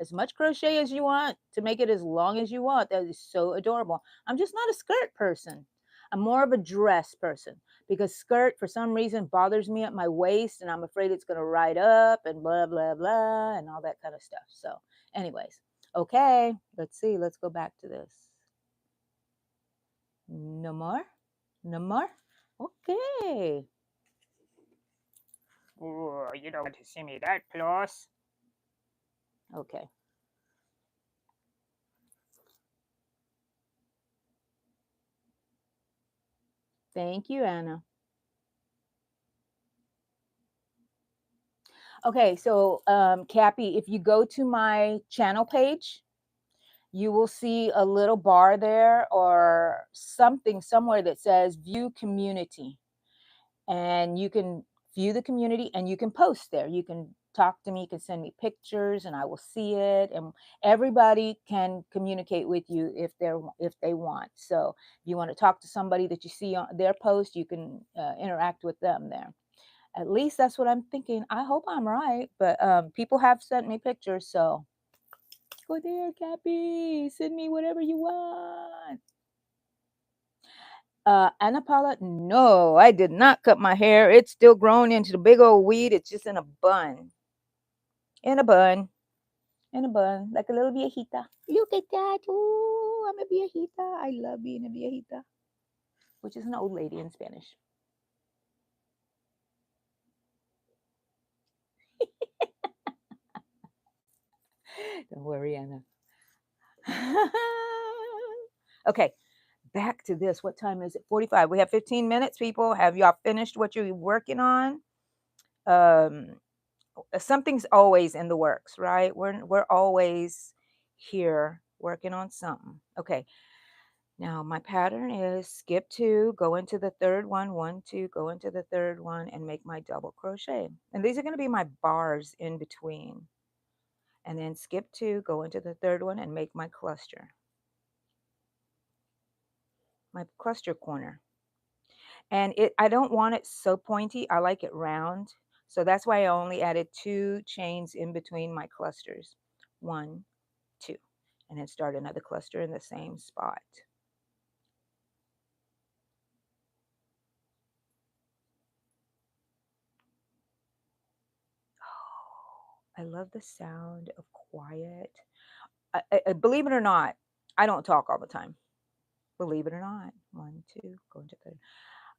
as much crochet as you want to make it as long as you want. That is so adorable. I'm just not a skirt person. I'm more of a dress person because skirt for some reason bothers me at my waist and I'm afraid it's going to ride up and blah blah blah and all that kind of stuff. So anyways, okay, let's see, let's go back to this. No more. Okay. Oh, you don't want to see me that close. Okay. Thank you, Anna. Okay, so Cappy, if you go to my channel page, you will see a little bar there or something somewhere that says view community. And you can view the community and you can post there. You can talk to me, you can send me pictures and I will see it. And everybody can communicate with you if they want. So if you want to talk to somebody that you see on their post, you can interact with them there. At least that's what I'm thinking. I hope I'm right, but people have sent me pictures, so go there, Cappy. Send me whatever you want. Anna Paula, no, I did not cut my hair. It's still grown into the big old weed. It's just in a bun. In a bun. In a bun. Like a little viejita. Look at that. Ooh, I'm a viejita. I love being a viejita, which is an old lady in Spanish. Don't worry, Anna. Okay, back to this. What time is it? 45. We have 15 minutes, people. Have y'all finished what you're working on? Um, Something's always in the works, right? We're always here working on something. Okay. Now my pattern is skip two, go into the third one, one, two, go into the third one, and make my double crochet. And these are going to be my bars in between. And then skip two, go into the third one, and make my cluster. My cluster corner. And I don't want it so pointy. I like it round. So that's why I only added 2 chains in between my clusters. 1, 2. And then start another cluster in the same spot. Oh, I love the sound of quiet. Believe it or not, I don't talk all the time. Believe it or not. 1, 2, go into third.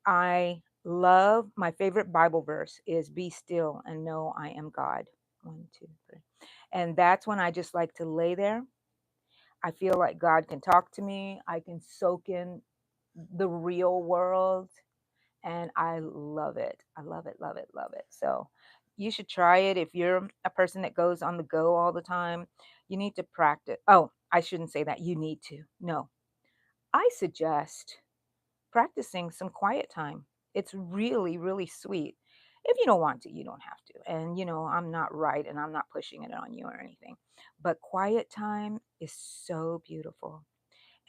I love, my favorite Bible verse is be still and know I am God. 1, 2, 3. And that's when I just like to lay there. I feel like God can talk to me. I can soak in the real world. And I love it. I love it, love it, love it. So you should try it if you're a person that goes on the go all the time. You need to practice. Oh, I shouldn't say that. You need to. No, I suggest practicing some quiet time. It's really, really sweet. If you don't want to, you don't have to. And, I'm not right and I'm not pushing it on you or anything. But quiet time is so beautiful.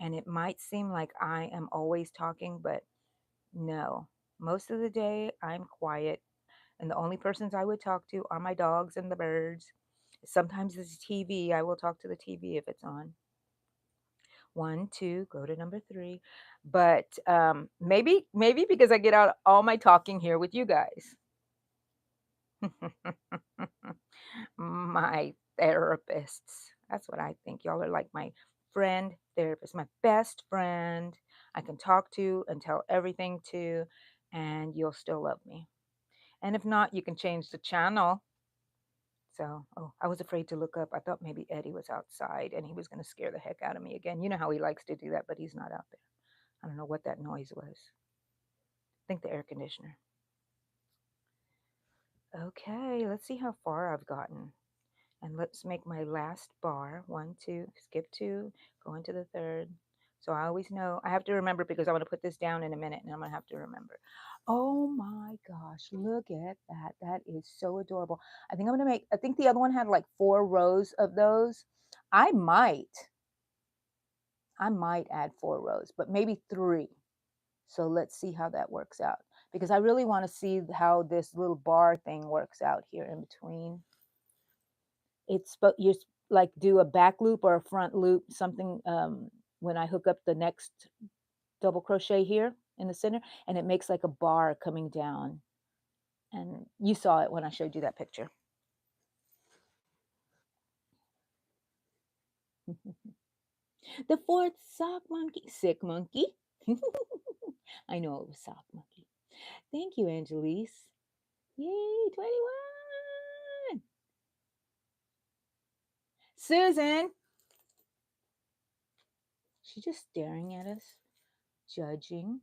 And it might seem like I am always talking, but no. Most of the day, I'm quiet. And the only persons I would talk to are my dogs and the birds. Sometimes it's TV. I will talk to the TV if it's on. 1, 2, go to number 3. But maybe because I get out all my talking here with you guys. My therapists. That's what I think. Y'all are like my friend therapist, my best friend. I can talk to and tell everything to, and you'll still love me. And if not, you can change the channel. So, oh, I was afraid to look up. I thought maybe Eddie was outside and he was going to scare the heck out of me again. You know how he likes to do that, but he's not out there. I don't know what that noise was. I think the air conditioner. Okay, let's see how far I've gotten. And let's make my last bar. 1, 2, skip 2, go into the third. So I always know, I have to remember because I'm going to put this down in a minute and I'm going to have to remember. Oh my gosh, look at that. That is so adorable. I think the other one had like 4 rows of those. I might add 4 rows, but maybe 3. So let's see how that works out because I really want to see how this little bar thing works out here in between. You like do a back loop or a front loop, something when I hook up the next double crochet here in the center, and it makes like a bar coming down. And you saw it when I showed you that picture. The 4th sock monkey, sick monkey. I know it was sock monkey. Thank you, Angelise. Yay, 21. Susan. She's just staring at us, judging.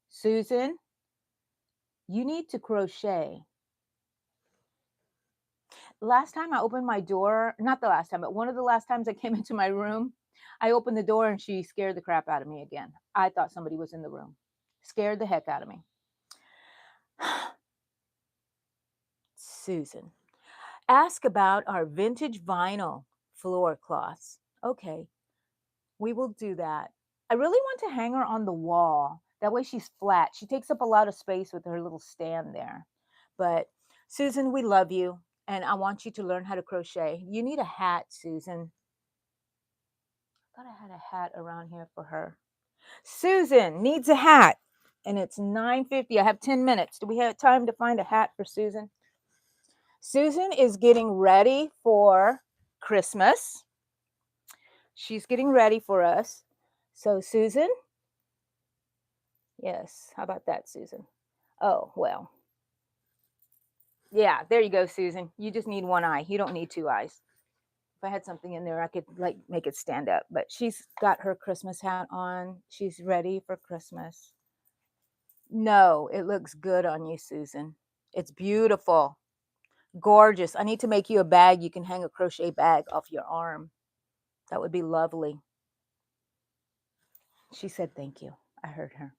Susan, you need to crochet. Last time I opened my door, not the last time, but one of the last times I came into my room, I opened the door and she scared the crap out of me again. I thought somebody was in the room. Scared the heck out of me. Susan. Ask about our vintage vinyl floor cloths. Okay, we will do that. I really want to hang her on the wall. That way she's flat. She takes up a lot of space with her little stand there. But Susan, we love you and I want you to learn how to crochet. You need a hat, Susan. I thought I had a hat around here for her. Susan needs a hat and it's 9:50. I have 10 minutes. Do we have time to find a hat for Susan? Susan is getting ready for Christmas. She's getting ready for us. So, Susan, yes, how about that, Susan? Oh, well, yeah, there you go, Susan. You just need one eye. You don't need two eyes. If I had something in there, I could like make it stand up. But she's got her Christmas hat on. She's ready for Christmas. No, it looks good on you, Susan. It's beautiful, gorgeous. I need to make you a bag. You can hang a crochet bag off your arm. That would be lovely. She said, thank you. I heard her.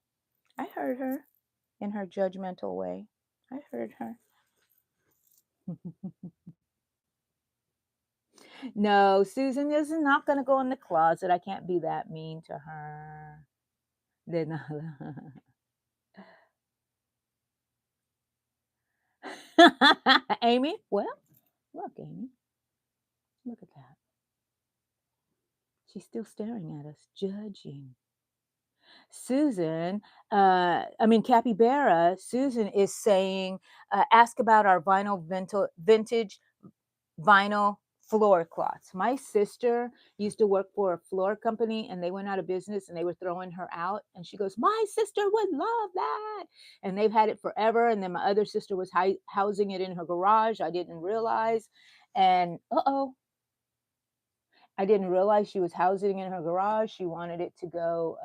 I heard her in her judgmental way. I heard her. No, Susan is not going to go in the closet. I can't be that mean to her. Then, Amy, well, look, Amy, look at that. She's still staring at us, judging. Susan, Capybara, Susan is saying, ask about our vintage vinyl floor cloths. My sister used to work for a floor company and they went out of business and they were throwing her out. And she goes, my sister would love that. And they've had it forever. And then my other sister was housing it in her garage. I didn't realize. And I didn't realize she was housing it in her garage. She wanted it to go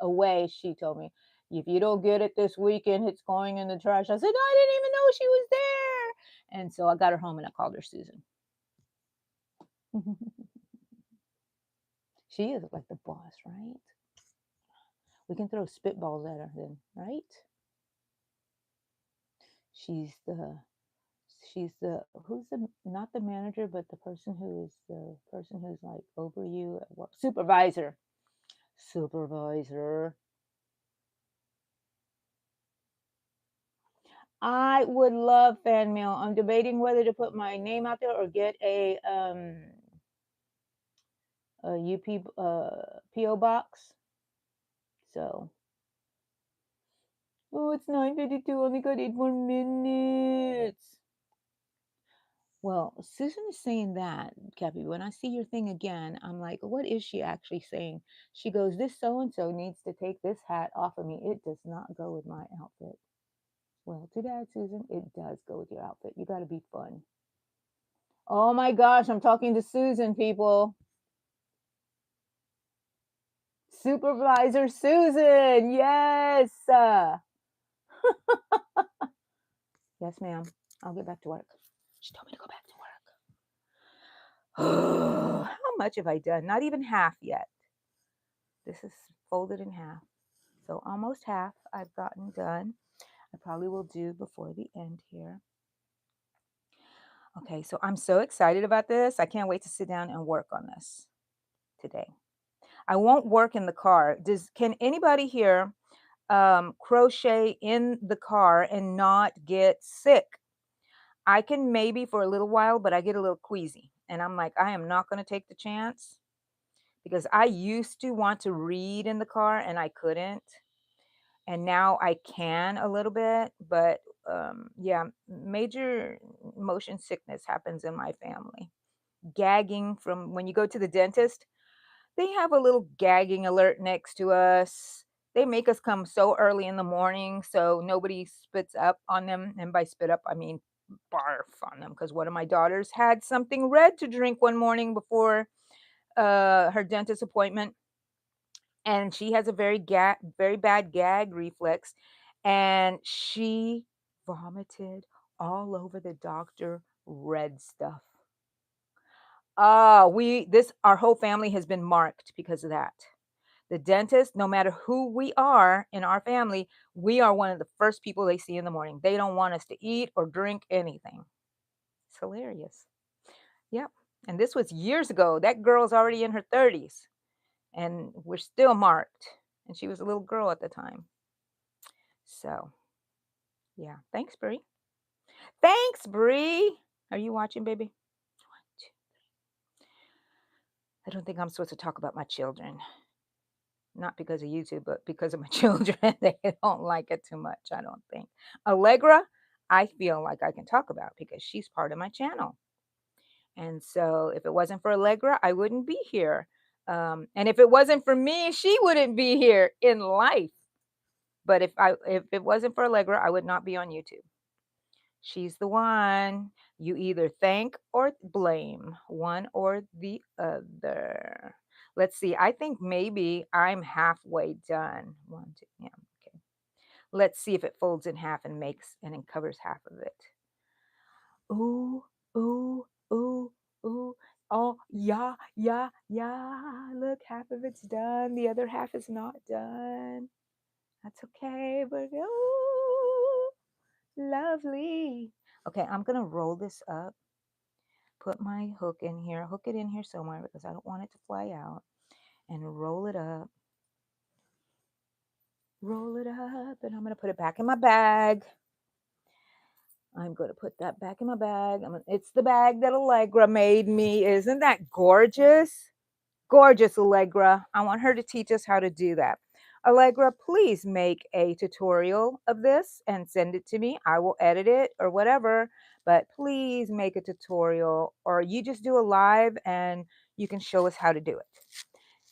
away. She told me, if you don't get it this weekend, it's going in the trash. I said, I didn't even know she was there. And so I got her home and I called her Susan. She is like the boss, right? We can throw spitballs at her then, right? She's the who's the not the manager, but the person who is the person who's like over you at work. Supervisor. Supervisor. I would love fan mail. I'm debating whether to put my name out there or get a UP PO box. So, oh, it's 9:52. Only got 8 more minutes. Well, Susan is saying that, Cappy. When I see your thing again, I'm like, what is she actually saying? She goes, this so and so needs to take this hat off of me. It does not go with my outfit. Well, too bad, Susan. It does go with your outfit. You got to be fun. Oh my gosh, I'm talking to Susan, people. Supervisor Susan, yes. Yes, ma'am. I'll get back to work. She told me to go back to work. How much have I done? Not even half yet. This is folded in half. So almost half I've gotten done. I probably will do before the end here. Okay, so I'm so excited about this. I can't wait to sit down and work on this today. I won't work in the car. Can anybody here crochet in the car and not get sick? I can maybe for a little while, but I get a little queasy. And I'm like, I am not going to take the chance because I used to want to read in the car and I couldn't. And now I can a little bit, but yeah, major motion sickness happens in my family. Gagging from when you go to the dentist, they have a little gagging alert next to us. They make us come so early in the morning so nobody spits up on them. And by spit up, I mean barf on them. Because one of my daughters had something red to drink one morning before her dentist appointment. And she has a very bad gag reflex. And she vomited all over the doctor red stuff. Our whole family has been marked because of that. The dentist, no matter who we are in our family, we are one of the first people they see in the morning. They don't want us to eat or drink anything. It's hilarious. Yep. And this was years ago. That girl's already in her 30s and we're still marked. And she was a little girl at the time. So, yeah. Thanks, Bree. Thanks, Bree. Are you watching, baby? I don't think I'm supposed to talk about my children. Not because of YouTube, but because of my children. They don't like it too much, I don't think. Allegra, I feel like I can talk about because she's part of my channel. And so if it wasn't for Allegra, I wouldn't be here. And if it wasn't for me, she wouldn't be here in life. But if it wasn't for Allegra, I would not be on YouTube. She's the one. You either thank or blame, one or the other. Let's see. I think maybe I'm halfway done. One, two, yeah, okay. Let's see if it folds in half and makes and then covers half of it. Ooh, ooh, ooh, ooh. Oh, yeah, yeah, yeah. Look, half of it's done. The other half is not done. That's okay, but ooh, lovely. Okay, I'm gonna roll this up, put my hook in here, hook it in here somewhere because I don't want it to fly out, and roll it up, and I'm gonna put it back in my bag. I'm going to put that back in my bag. It's the bag that Allegra made me. Isn't that gorgeous? Gorgeous, Allegra. I want her to teach us how to do that. Allegra, please make a tutorial of this and send it to me. I will edit it or whatever, but please make a tutorial, or you just do a live and you can show us how to do it.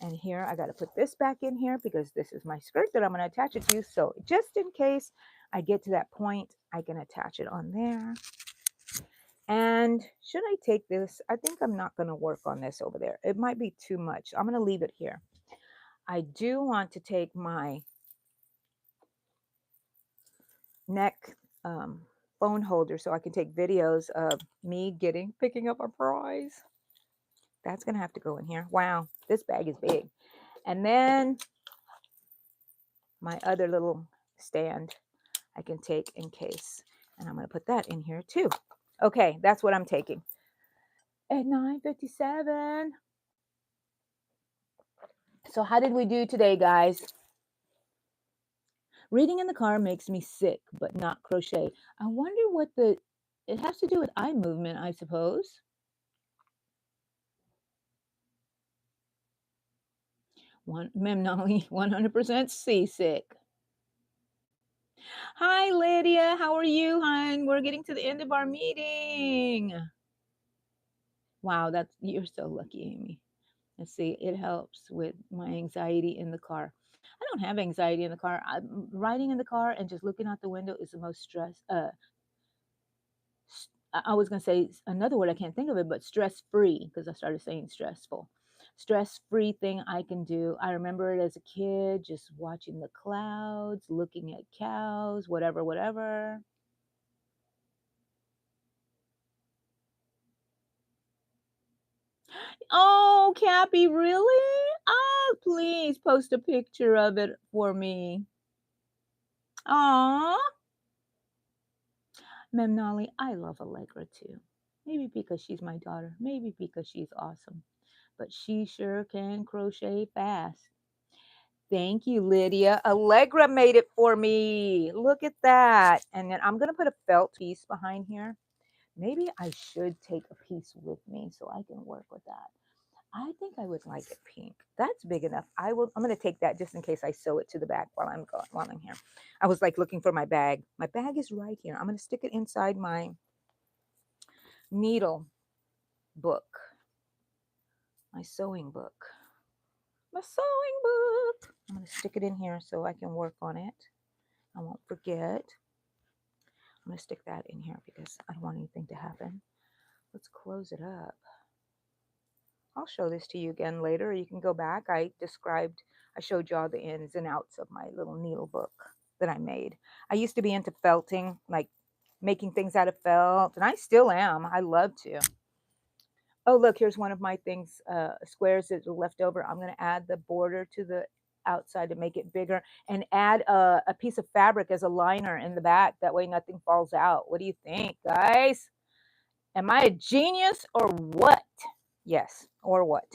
And here, I got to put this back in here because this is my skirt that I'm going to attach it to. So just in case I get to that point, I can attach it on there. And should I take this? I think I'm not going to work on this over there. It might be too much. I'm going to leave it here. I do want to take my neck phone holder so I can take videos of me picking up a prize. That's going to have to go in here. Wow, this bag is big. And then my other little stand I can take in case. And I'm going to put that in here too. Okay, that's what I'm taking. At 9:57. So how did we do today, guys? Reading in the car makes me sick, but not crochet. I wonder what it has to do with eye movement, I suppose. Memnali, 100% seasick. Hi, Lydia. How are you, hon? We're getting to the end of our meeting. Wow, you're so lucky, Amy. Let's see, it helps with my anxiety in the car. I don't have anxiety in the car. I'm riding in the car and just looking out the window is the most stress. I was going to say another word, I can't think of it, but stress free, because I started saying stressful. Stress free thing I can do. I remember it as a kid, just watching the clouds, looking at cows, whatever, whatever. Oh, Cappy, really? Oh, please post a picture of it for me. Aw. Memnali, I love Allegra too. Maybe because she's my daughter. Maybe because she's awesome. But she sure can crochet fast. Thank you, Lydia. Allegra made it for me. Look at that. And then I'm going to put a felt piece behind here. Maybe I should take a piece with me so I can work with that. I think I would like it pink. That's big enough. I'm going to take that just in case I sew it to the back while I'm here. I was like looking for my bag. My bag is right here. I'm going to stick it inside my needle book, my sewing book. My sewing book. I'm going to stick it in here so I can work on it. I won't forget. I'm going to stick that in here because I don't want anything to happen. Let's close it up. I'll show this to you again later. You can go back. I showed y'all the ins and outs of my little needle book that I made. I used to be into felting, like making things out of felt, and I still am. I love to. Oh, look, here's one of my things, squares that are left over. I'm going to add the border to the outside to make it bigger and add a piece of fabric as a liner in the back. That way nothing falls out. What do you think, guys? Am I a genius or what? Yes, or what?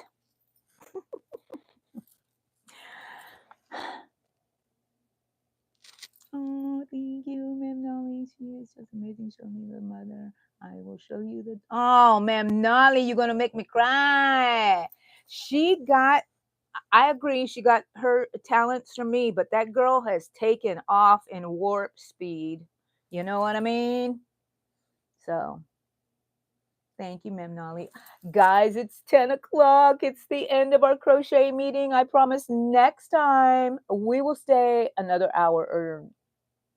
Oh, thank you, Ma'am Nolly. She is just amazing. Show me the mother. I will show you the. Oh, Ma'am Nolly, you're gonna make me cry. She got. I agree. She got her talents from me, but that girl has taken off in warp speed. You know what I mean? So thank you, Ma'am Nolly. Guys, it's 10 o'clock. It's the end of our crochet meeting. I promise next time we will stay another hour or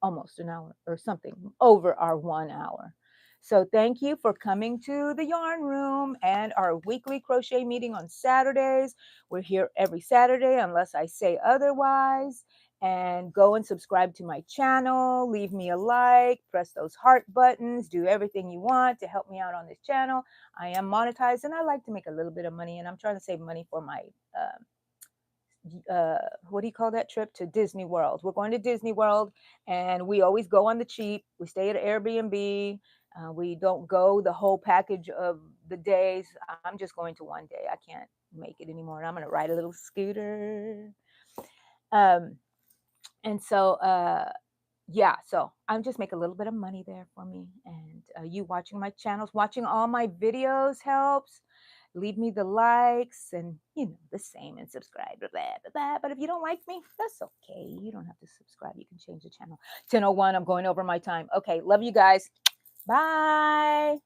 almost an hour or something over our 1 hour. So thank you for coming to the yarn room and our weekly crochet meeting on Saturdays. We're here every Saturday unless I say otherwise. And go and subscribe to my channel, leave me a like, press those heart buttons, do everything you want to help me out on this channel. I am monetized and I like to make a little bit of money, and I'm trying to save money for my what do you call that trip to Disney World? We're going to Disney World, and we always go on the cheap. We stay at Airbnb. We don't go the whole package of the days. I'm just going to one day. I can't make it anymore. And I'm going to ride a little scooter. Um, and so, yeah, so I'm just make a little bit of money there for me. And you watching my channels, watching all my videos helps. Leave me the likes and, you know, the same, and subscribe, blah, blah, blah, blah. But if you don't like me, that's okay. You don't have to subscribe. You can change the channel. 10:01, I'm going over my time. Okay, love you guys. Bye.